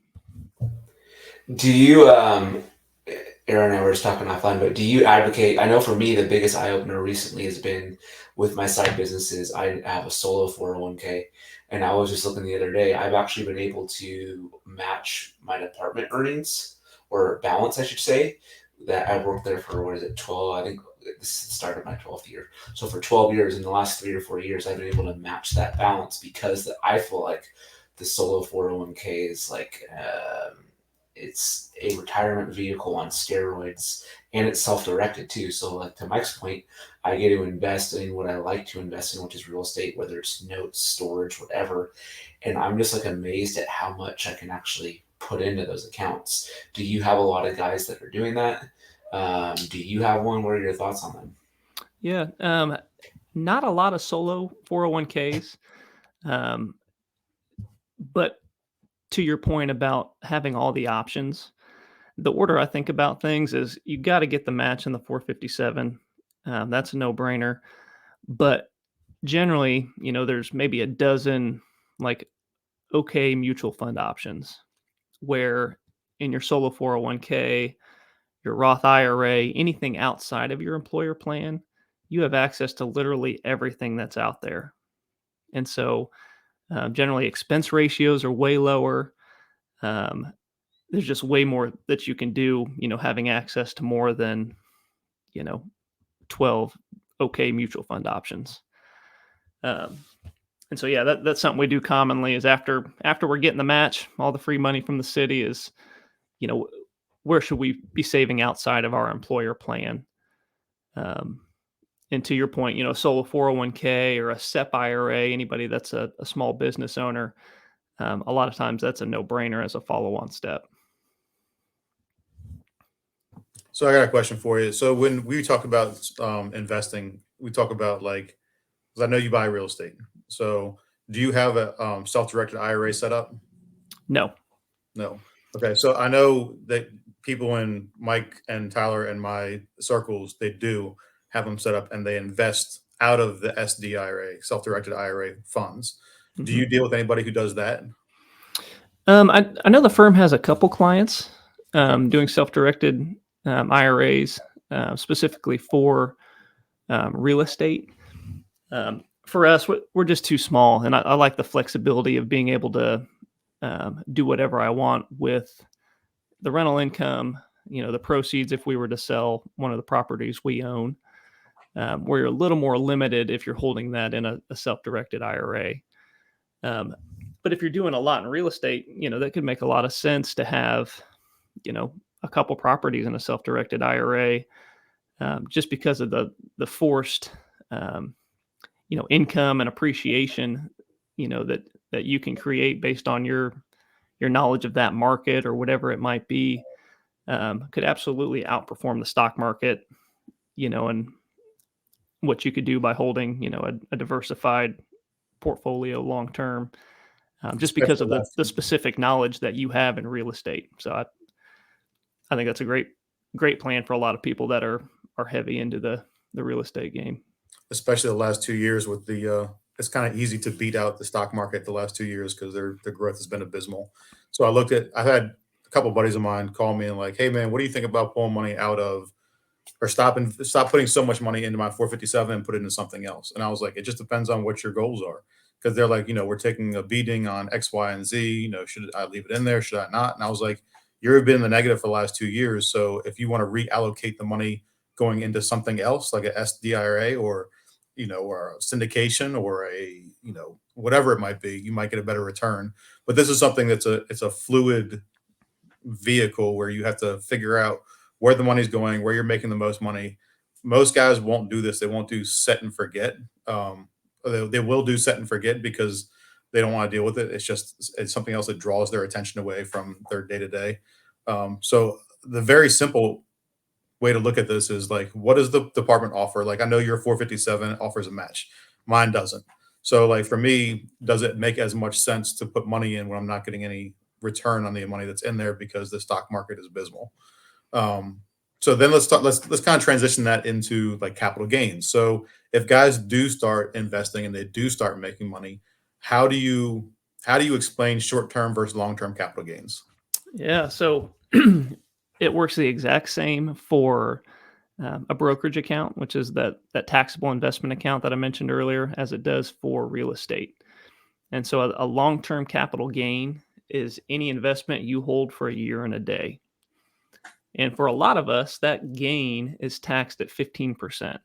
Do you, Aaron and I were just talking offline, but do you advocate? I know for me, the biggest eye opener recently has been with my side businesses. I have a solo 401k, and I was just looking the other day. I've actually been able to match my department earnings, or balance, I should say. That I've worked there for 12? I think this is the start of my 12th year. So for 12 years, in the last 3 or 4 years, I've been able to match that balance, because I feel like the solo 401k is like, it's a retirement vehicle on steroids, and it's self-directed too. So like to Mike's point, I get to invest in what I like to invest in, which is real estate, whether it's notes, storage, whatever. And I'm just like amazed at how much I can actually put into those accounts. Do you have a lot of guys that are doing that? Do you have one? What are your thoughts on them? Yeah, not a lot of solo 401ks, but to your point about having all the options, the order I think about things is you got to get the match in the 457. That's a no-brainer. But generally, there's maybe a dozen like okay mutual fund options, where in your solo 401k, your Roth IRA, anything outside of your employer plan, you have access to literally everything that's out there. And so generally expense ratios are way lower. There's just way more that you can do, having access to more than, 12 okay mutual fund options. And so, yeah, that's something we do commonly is after we're getting the match, all the free money from the city is, where should we be saving outside of our employer plan? And to your point, solo 401k or a SEP IRA, anybody that's a small business owner, a lot of times that's a no-brainer as a follow-on step. So I got a question for you. So when we talk about investing, we talk about because I know you buy real estate. So do you have a self-directed IRA set up? No. Okay. So I know that people in Mike and Tyler and my circles, they do have them set up and they invest out of the SDIRA, self-directed IRA funds. Mm-hmm. Do you deal with anybody who does that? I know the firm has a couple clients doing self-directed IRAs specifically for real estate. For us, we're just too small, and I like the flexibility of being able to do whatever I want with the rental income, the proceeds if we were to sell one of the properties we own, where you're a little more limited if you're holding that in a self-directed IRA. But if you're doing a lot in real estate, that could make a lot of sense to have, a couple properties in a self-directed IRA, just because of the forced, income and appreciation, that you can create based on your knowledge of that market or whatever it might be, could absolutely outperform the stock market, and what you could do by holding, a diversified portfolio long term, just because of the specific knowledge that you have in real estate. So I think that's a great plan for a lot of people that are heavy into the real estate game. Especially the last 2 years with it's kind of easy to beat out the stock market the last 2 years because their growth has been abysmal. So I've had a couple of buddies of mine call me and like, hey man, what do you think about pulling money out of, or stop putting so much money into my 457 and put it into something else? And I was like, it just depends on what your goals are. Because they're like, we're taking a beating on X, Y, and Z. Should I leave it in there? Should I not? And I was like, you've been in the negative for the last 2 years. So if you want to reallocate the money going into something else, like a SDIRA or or a syndication or a whatever it might be, you might get a better return. But this is something it's a fluid vehicle where you have to figure out where the money's going, where you're making the most money. Most guys won't do this. They won't do set and forget. They will do set and forget because they don't want to deal with it. It's something else that draws their attention away from their day to day. So the very simple way to look at this is like, what does the department offer? Like, I know your 457 offers a match. Mine doesn't. So like for me, does it make as much sense to put money in when I'm not getting any return on the money that's in there because the stock market is abysmal? So then let's kind of transition that into like capital gains. So if guys do start investing and they do start making money, how do you explain short-term versus long-term capital gains? Yeah. So it works the exact same for a brokerage account, which is that taxable investment account that I mentioned earlier, as it does for real estate. And so a long-term capital gain is any investment you hold for a year and a day. And for a lot of us, that gain is taxed at 15%,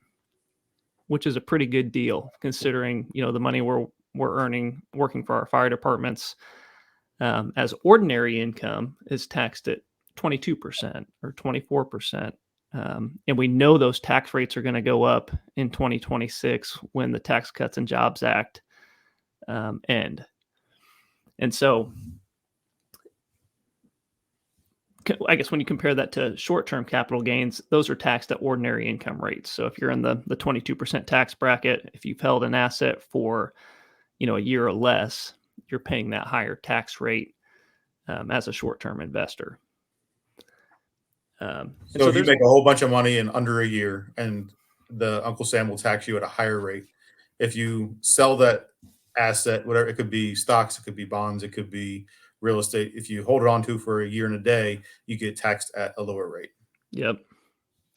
which is a pretty good deal considering, the money we're earning working for our fire departments, as ordinary income is taxed at 22% or 24%. And we know those tax rates are going to go up in 2026 when the Tax Cuts and Jobs Act end. And so I guess when you compare that to short-term capital gains, those are taxed at ordinary income rates. So if you're in the 22% tax bracket, if you've held an asset for, a year or less, you're paying that higher tax rate as a short-term investor. So if you make a whole bunch of money in under a year and the Uncle Sam will tax you at a higher rate, if you sell that asset, whatever, it could be stocks, it could be bonds, it could be real estate. If you hold it on to for a year and a day, you get taxed at a lower rate. Yep.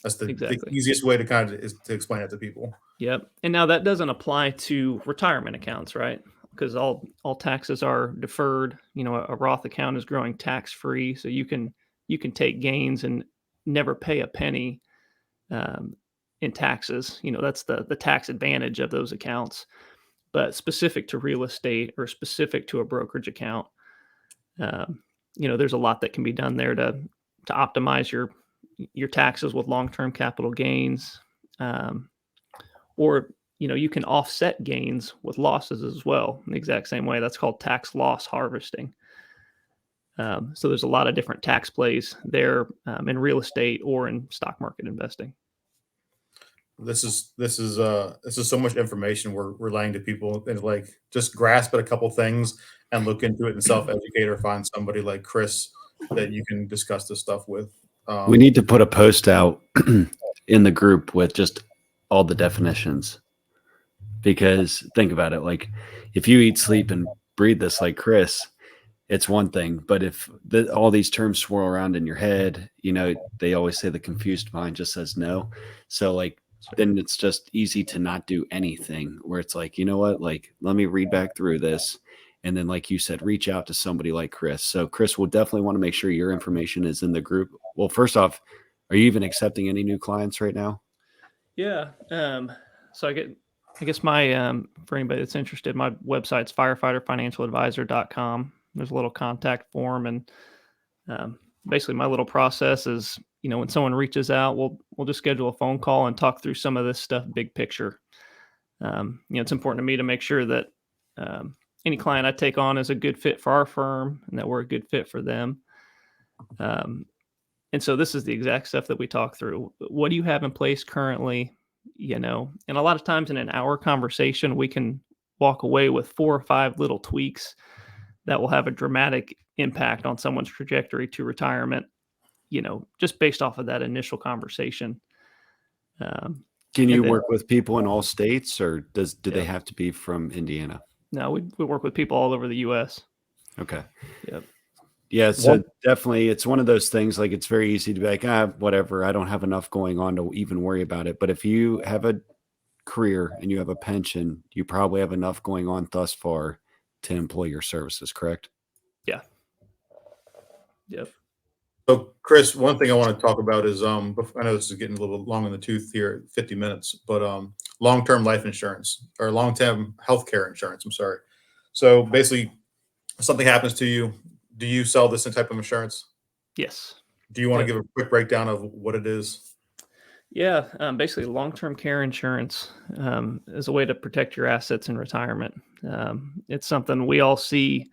That's the easiest way to explain it to people. Yep. And now that doesn't apply to retirement accounts, right? Because all taxes are deferred. A Roth account is growing tax-free, so you can take gains and never pay a penny in taxes. That's the tax advantage of those accounts. But specific to real estate or specific to a brokerage account, there's a lot that can be done there to optimize your taxes with long-term capital gains, or you can offset gains with losses as well in the exact same way. That's called tax loss harvesting. So there's a lot of different tax plays there in real estate or in stock market investing. This is so much information we're relaying to people, and like just grasp at a couple things and look into it and self-educate, or find somebody like Chris that you can discuss this stuff with. We need to put a post out in the group with just all the definitions, because think about it. Like if you eat, sleep, and breathe this like Chris, it's one thing. But if all these terms swirl around in your head, they always say the confused mind just says no. So like, then it's just easy to not do anything, where it's like, like, let me read back through this. And then, like you said, reach out to somebody like Chris. So Chris will definitely want to make sure your information is in the group. Well, first off, are you even accepting any new clients right now? Yeah. So I guess my, for anybody that's interested, my website's firefighterfinancialadvisor.com. There's a little contact form, and basically my little process is, when someone reaches out, we'll just schedule a phone call and talk through some of this stuff, big picture. It's important to me to make sure that any client I take on is a good fit for our firm and that we're a good fit for them. And so this is the exact stuff that we talk through. What do you have in place currently? you know, and a lot of times in an hour conversation, we can walk away with 4 or 5 little tweaks that will have a dramatic impact on someone's trajectory to retirement, you know, just based off of that initial conversation. Can you then, work with people in all states, or do they Yep. have to be from Indiana? No, we work with people all over the U.S. Okay. Yep. Yeah. So definitely it's one of those things, like it's very easy to be like, whatever, I don't have enough going on to even worry about it. But if you have a career and you have a pension, you probably have enough going on thus far to employ your services, correct? Yeah. Yep. So, Chris, one thing I want to talk about is I know this is getting a little bit long in the tooth here, 50 minutes, but long-term life insurance or long-term healthcare insurance. I'm sorry. So basically, if something happens to you, do you sell this type of insurance? Yes. Do you want to Yep. give a quick breakdown of what it is? Yeah. Basically, long-term care insurance is a way to protect your assets in retirement. It's something we all see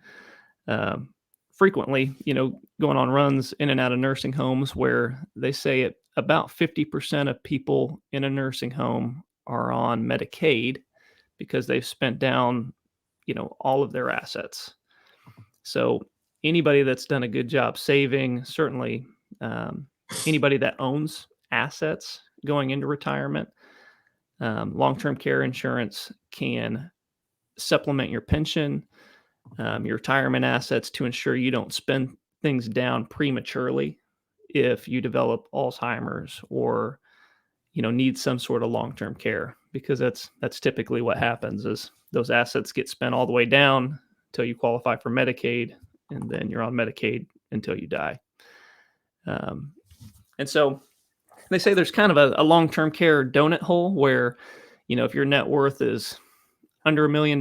frequently, you know, going on runs in and out of nursing homes where they say about 50% of people in a nursing home are on Medicaid because they've spent down, you know, all of their assets. So anybody that's done a good job saving, certainly anybody that owns assets going into retirement, long-term care insurance can supplement your pension, your retirement assets to ensure you don't spend things down prematurely if you develop Alzheimer's or, you know, need some sort of long-term care, because that's typically what happens is those assets get spent all the way down until you qualify for Medicaid, and then you're on Medicaid until you die. And so they say there's kind of a long-term care donut hole where, you know, if your net worth is under $1 million,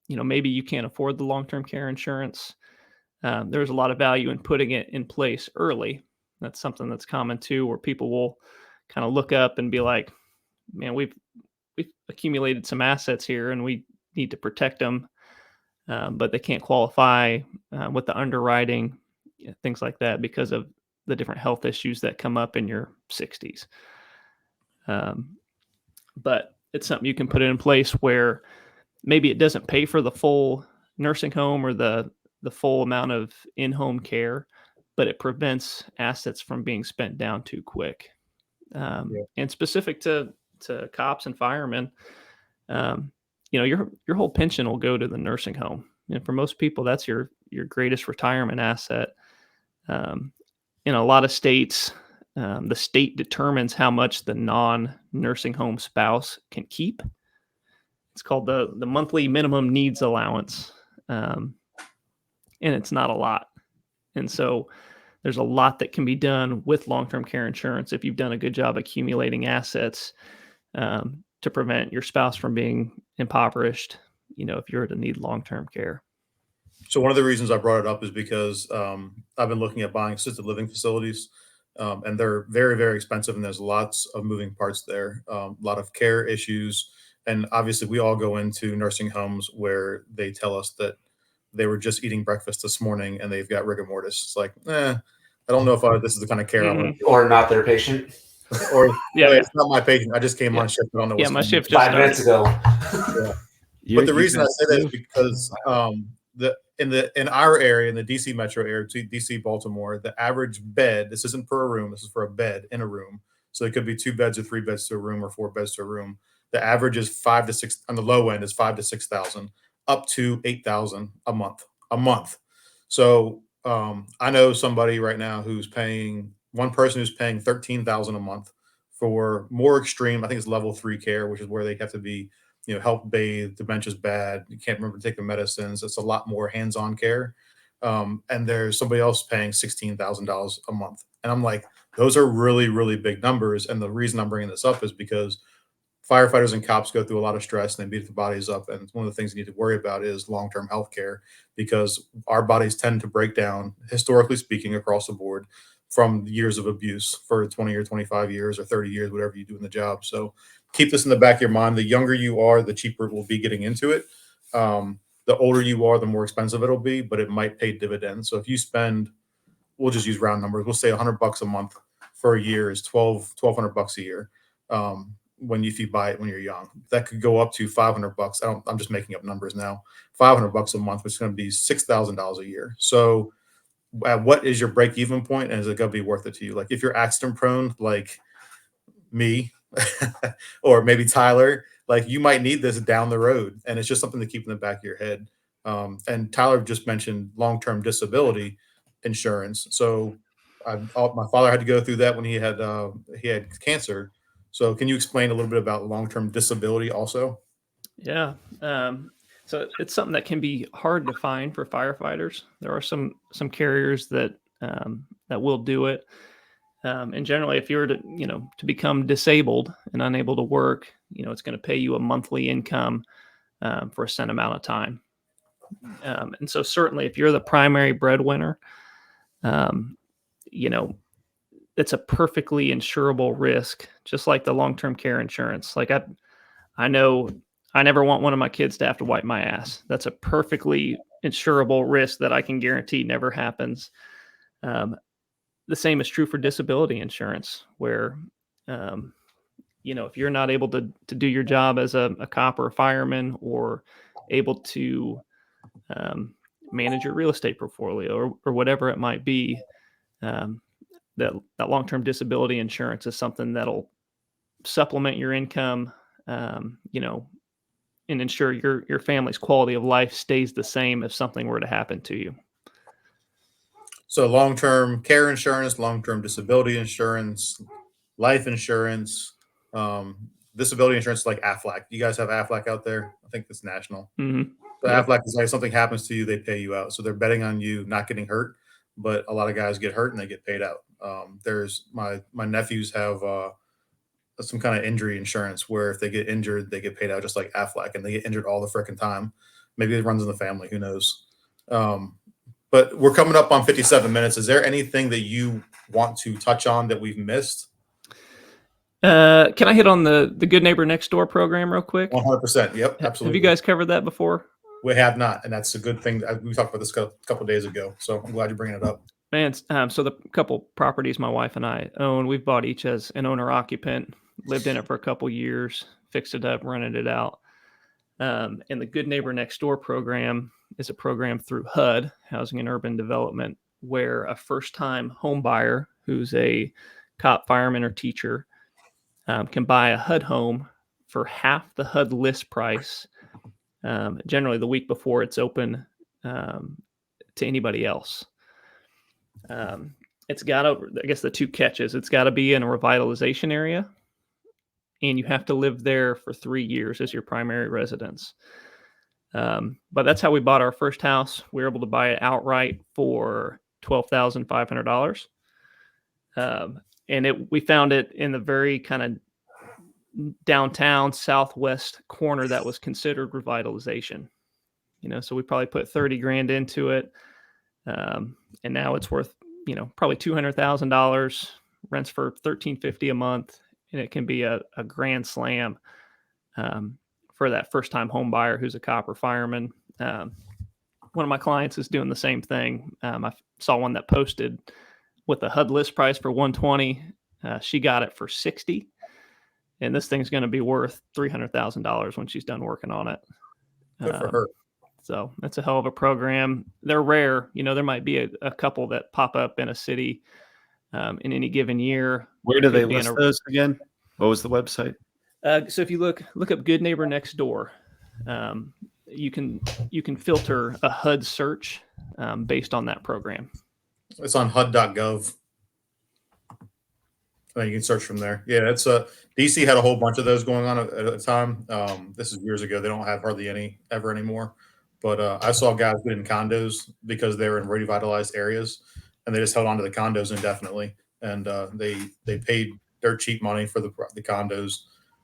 you know, maybe you can't afford the long-term care insurance. There's a lot of value in putting it in place early. That's something that's common too, where people will kind of look up and be like, man, we've accumulated some assets here and we need to protect them. But they can't qualify with the underwriting, things like that, because of the different health issues that come up in your 60s. But it's something you can put in place where maybe it doesn't pay for the full nursing home or the full amount of in-home care, but it prevents assets from being spent down too quick. And specific to cops and firemen, you know, your whole pension will go to the nursing home. And for most people, that's your greatest retirement asset. In a lot of states, the state determines how much the non-nursing home spouse can keep. It's called the monthly minimum needs allowance. And it's not a lot. And so there's a lot that can be done with long-term care insurance if you've done a good job accumulating assets to prevent your spouse from being impoverished, you know, if you're to need long-term care. So one of the reasons I brought it up is because I've been looking at buying assisted living facilities, and they're very, very expensive, and there's lots of moving parts there, a lot of care issues. And obviously, we all go into nursing homes where they tell us that they were just eating breakfast this morning and they've got rigor mortis. It's like, I don't know if this is the kind of care I want to Or not their patient. Or it's not my patient. I just came on shift. I don't know what's my going shift on. just 5 minutes ago. But the reason I say that is because in our area, in the DC metro area, DC Baltimore, the average bed, this isn't per room, this is for a bed in a room. So it could be 2 beds or 3 beds to a room or 4 beds to a room. The average is 5 to 6 on the low end is 5 to 6,000, up to 8,000 a month. So I know somebody right now who's paying, one person who's paying 13,000 a month for more extreme. I think it's level 3 care, which is where they have to be, you know, help bathe, dementia's bad, you can't remember to take the medicines. It's a lot more hands-on care. And there's somebody else paying $16,000 a month. And I'm like, those are really, really big numbers. And the reason I'm bringing this up is because firefighters and cops go through a lot of stress and they beat their bodies up. And one of the things you need to worry about is long-term health care, because our bodies tend to break down, historically speaking, across the board from years of abuse for 20 or 25 years or 30 years, whatever you do in the job. So keep this in the back of your mind. The younger you are, the cheaper it will be getting into it. The older you are, the more expensive it'll be, but it might pay dividends. So if you spend, we'll just use round numbers, we'll say $100 a month for a year is $1,200 a year. If you buy it when you're young, that could go up to $500. I'm just making up numbers now. $500 a month, which is going to be $6,000 a year. So what is your break-even point, and is it going to be worth it to you? Like if you're accident prone, like me, or maybe Tyler, like you might need this down the road, and it's just something to keep in the back of your head. And Tyler just mentioned long-term disability insurance. So my father had to go through that when he had cancer. So can you explain a little bit about long-term disability also? Yeah. So it's something that can be hard to find for firefighters. There are some carriers that will do it. And generally, if you were to become disabled and unable to work, it's going to pay you a monthly income for a set amount of time. And so certainly if you're the primary breadwinner, it's a perfectly insurable risk, just like the long-term care insurance. Like I know I never want one of my kids to have to wipe my ass. That's a perfectly insurable risk that I can guarantee never happens. The same is true for disability insurance, where, if you're not able to do your job as a cop or a fireman, or able to manage your real estate portfolio or whatever it might be, that long-term disability insurance is something that'll supplement your income, and ensure your family's quality of life stays the same if something were to happen to you. So long-term care insurance, long-term disability insurance, life insurance, disability insurance like Aflac. You guys have Aflac out there? I think it's national. Mm-hmm. So Yep. Aflac is like, something happens to you, they pay you out. So they're betting on you not getting hurt, but a lot of guys get hurt and they get paid out. There's my nephews have some kind of injury insurance where if they get injured, they get paid out just like Aflac, and they get injured all the freaking time. Maybe it runs in the family, who knows? But we're coming up on 57 minutes. Is there anything that you want to touch on that we've missed? Can I hit on the Good Neighbor Next Door program real quick? 100%. Yep, absolutely. Have you guys covered that before? We have not, and that's a good thing. We talked about this a couple of days ago, so I'm glad you're bringing it up. Man, so the couple properties my wife and I own, we've bought each as an owner-occupant, lived in it for a couple years, fixed it up, rented it out. And the Good Neighbor Next Door program is a program through HUD, Housing and Urban Development, where a first-time home buyer who's a cop, fireman, or teacher can buy a HUD home for half the HUD list price, generally the week before it's open to anybody else. It's got to, I guess the two catches, it's got to be in a revitalization area, and you have to live there for 3 years as your primary residence. But that's how we bought our first house. We were able to buy it outright for $12,500. And we found it in the very kind of downtown southwest corner that was considered revitalization. So we probably put 30 grand into it. And now it's worth, probably $200,000, rents for $1,350 a month. And it can be a grand slam for that first-time home buyer who's a cop or fireman. One of my clients is doing the same thing. I saw one that posted with the HUD list price for $120. She got it for $60, and this thing's going to be worth $300,000 when she's done working on it. Good for her. So that's a hell of a program. They're rare. There might be a couple that pop up in a city in any given year. Where do they list those again? What was the website? So if you look up Good Neighbor Next Door, you can filter a HUD search based on that program. It's on HUD.gov. You can search from there. Yeah, it's DC had a whole bunch of those going on at a time. This is years ago. They don't have hardly any ever anymore. But I saw guys get in condos because they were in revitalized areas, and they just held on to the condos indefinitely. And they paid dirt cheap money for the condos.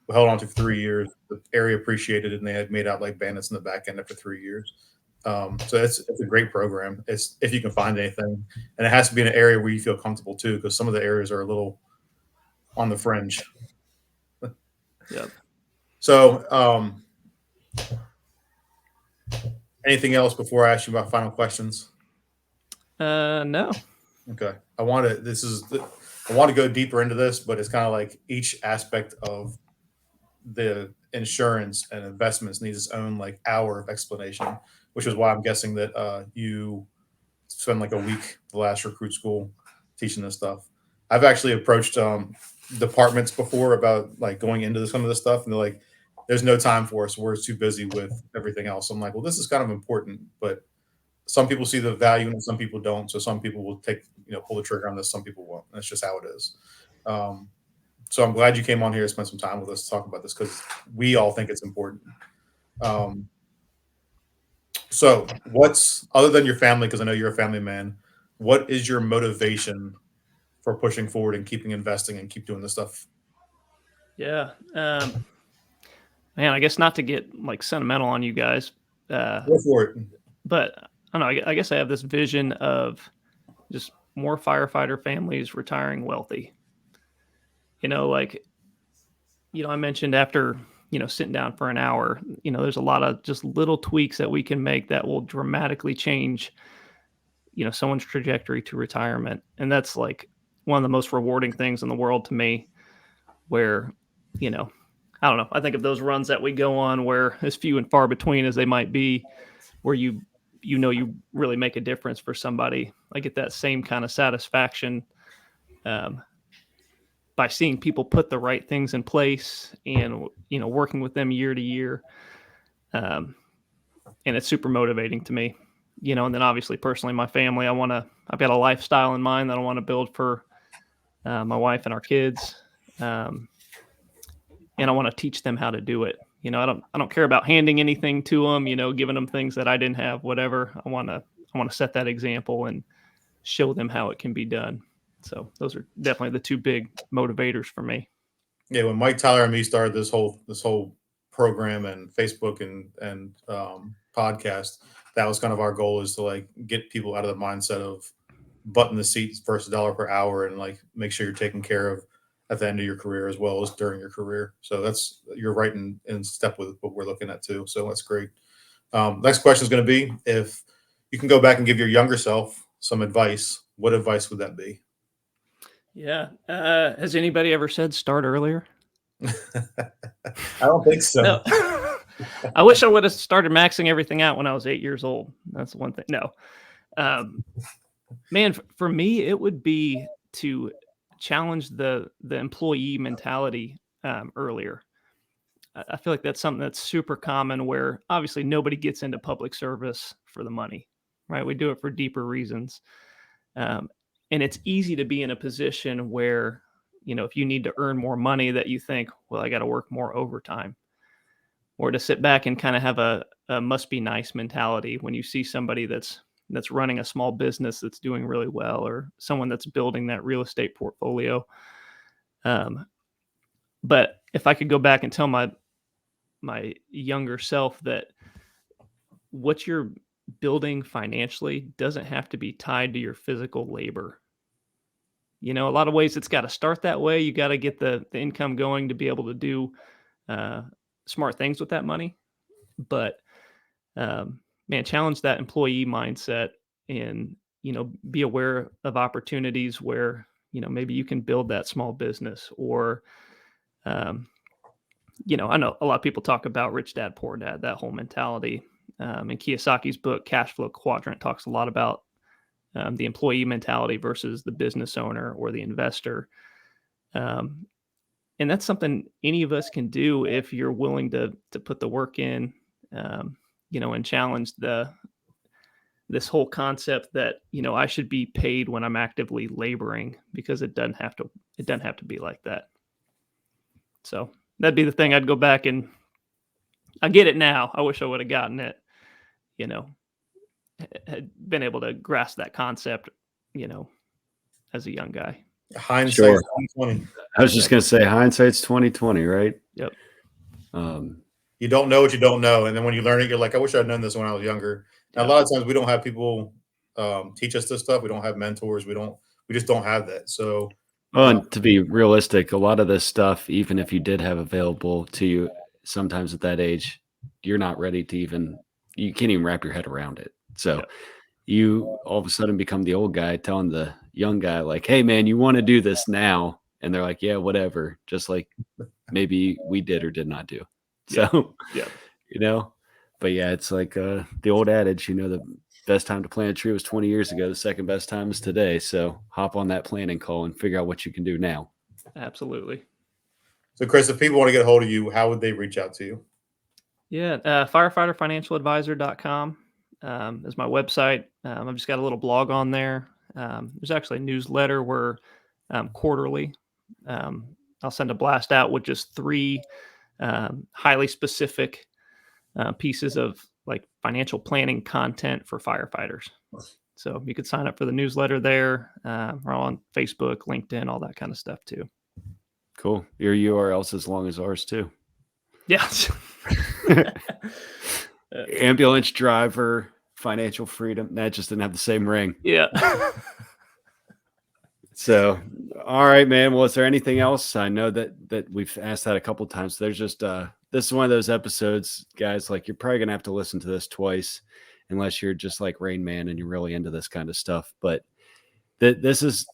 We held on to 3 years. The area appreciated it, and they had made out like bandits in the back end after 3 years. So it's a great program. It's if you can find anything, and it has to be in an area where you feel comfortable too, because some of the areas are a little on the fringe. Yep. So, anything else before I ask you about final questions? No. Okay. I want to go deeper into this, but it's kind of like each aspect of the insurance and investments needs its own like hour of explanation, which is why I'm guessing that you spend like a week the last recruit school teaching this stuff. I've actually approached departments before about like going into some of this stuff, and they're like, "There's no time for us. We're too busy with everything else." I'm like, "Well, this is kind of important, but some people see the value and some people don't. So some people will pull the trigger on this. Some people won't. That's just how it is." So I'm glad you came on here to spend some time with us to talk about this because we all think it's important. So what's, other than your family, because I know you're a family man, what is your motivation for pushing forward and keeping investing and keep doing this stuff? Yeah. Man, I guess not to get like sentimental on you guys. Go for it. But I don't know. I guess I have this vision of just more firefighter families retiring wealthy. I mentioned after, sitting down for an hour, there's a lot of just little tweaks that we can make that will dramatically change, someone's trajectory to retirement. And that's like one of the most rewarding things in the world to me, where, I don't know. I think of those runs that we go on where, as few and far between as they might be, where you really make a difference for somebody. I get that same kind of satisfaction by seeing people put the right things in place and, working with them year to year. And it's super motivating to me, and then obviously personally, my family, I've got a lifestyle in mind that I want to build for my wife and our kids. And I want to teach them how to do it. I don't care about handing anything to them, giving them things that I didn't have, whatever. I want to set that example and show them how it can be done. So those are definitely the two big motivators for me. Yeah, when Mike, Tyler, and me started this whole program and Facebook and podcast, that was kind of our goal, is to like get people out of the mindset of button the seats versus $1 per hour, and like make sure you're taken care of at the end of your career as well as during your career. So you're right in step with what we're looking at too. So that's great. Next question is going to be, if you can go back and give your younger self some advice, what advice would that be? Yeah. Has anybody ever said start earlier? I don't think so. No. I wish I would have started maxing everything out when I was 8 years old. That's one thing. No. Man, for me, it would be to challenge the employee mentality earlier. I feel like that's something that's super common, where obviously nobody gets into public service for the money, right? We do it for deeper reasons. And it's easy to be in a position where, if you need to earn more money, that you think, well, I got to work more overtime, or to sit back and kind of have a must be nice mentality when you see somebody that's running a small business that's doing really well, or someone that's building that real estate portfolio. But if I could go back and tell my younger self that what you're building financially doesn't have to be tied to your physical labor. A lot of ways it's got to start that way. You got to get the income going to be able to do smart things with that money. But man, challenge that employee mindset, and, be aware of opportunities where, maybe you can build that small business, or, I know a lot of people talk about rich dad, poor dad, that whole mentality. In Kiyosaki's book, Cash Flow Quadrant, talks a lot about the employee mentality versus the business owner or the investor. And that's something any of us can do if you're willing to put the work in, and challenge this whole concept that, I should be paid when I'm actively laboring, because it doesn't have to be like that. So that'd be the thing. I'd go back, and I get it now. I wish I would have gotten it, had been able to grasp that concept, as a young guy. Hindsight's Sure. 2020. I was just going to say hindsight's 2020, right? Yep. You don't know what you don't know, and then when you learn it, you're like, I wish I'd known this when I was younger. Now, a lot of times we don't have people teach us this stuff. We don't have mentors. We just don't have that. So, and to be realistic, a lot of this stuff, even if you did have available to you, sometimes at that age, you're not ready to you can't even wrap your head around it. So, you all of a sudden become the old guy telling the young guy, like, hey, man, you want to do this now? And they're like, yeah, whatever. Just like maybe we did or did not do. So, but yeah, it's like the old adage, the best time to plant a tree was 20 years ago. The second best time is today. So hop on that planning call and figure out what you can do now. Absolutely. So, Chris, if people want to get a hold of you, how would they reach out to you? Yeah, firefighterfinancialadvisor.com is my website. I've just got a little blog on there. There's actually a newsletter where quarterly I'll send a blast out with just 3 highly specific pieces of like financial planning content for firefighters. So you could sign up for the newsletter there. We're on Facebook, LinkedIn, all that kind of stuff too. Cool. Your URL's as long as ours too. Yeah. Ambulance driver, financial freedom. That just didn't have the same ring. Yeah. So, all right, man. Well, is there anything else? I know that we've asked that a couple of times. There's just this is one of those episodes, guys. Like, you're probably gonna have to listen to this twice, unless you're just like Rain Man and you're really into this kind of stuff. But this is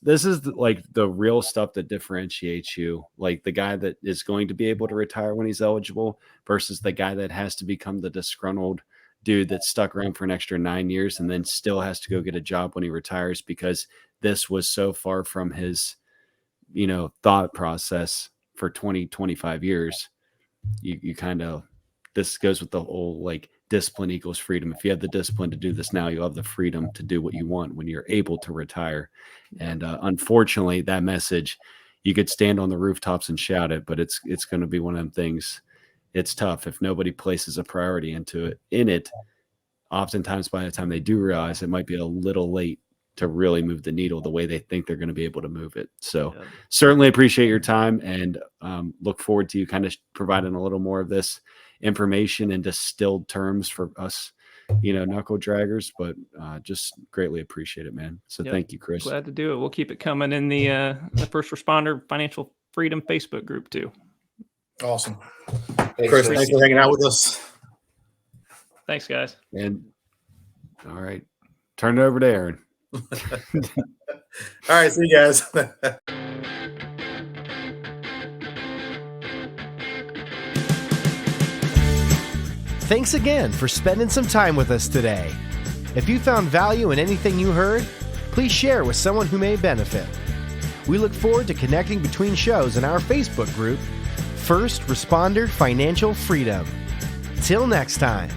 like the real stuff that differentiates you, like the guy that is going to be able to retire when he's eligible versus the guy that has to become the disgruntled dude that's stuck around for an extra 9 years and then still has to go get a job when he retires because this was so far from his, thought process for 20, 25 years. You kind of, this goes with the whole like discipline equals freedom. If you have the discipline to do this now, you'll have the freedom to do what you want when you're able to retire. And unfortunately, that message, you could stand on the rooftops and shout it, but it's going to be one of them things. It's tough if nobody places a priority in it. Oftentimes, by the time they do realize, it might be a little late to really move the needle the way they think they're going to be able to move it. So certainly appreciate your time and look forward to you kind of providing a little more of this information in distilled terms for us, knuckle draggers, but just greatly appreciate it, man. So thank you, Chris. Glad to do it. We'll keep it coming in the First Responder Financial Freedom Facebook group too. Awesome. Thanks, Chris, thanks for hanging out with us. Thanks, guys. And all right, turn it over to Aaron. All right, see you guys. Thanks again for spending some time with us today. If you found value in anything you heard, please share with someone who may benefit. We look forward to connecting between shows in our Facebook group, First Responder Financial Freedom. Till next time.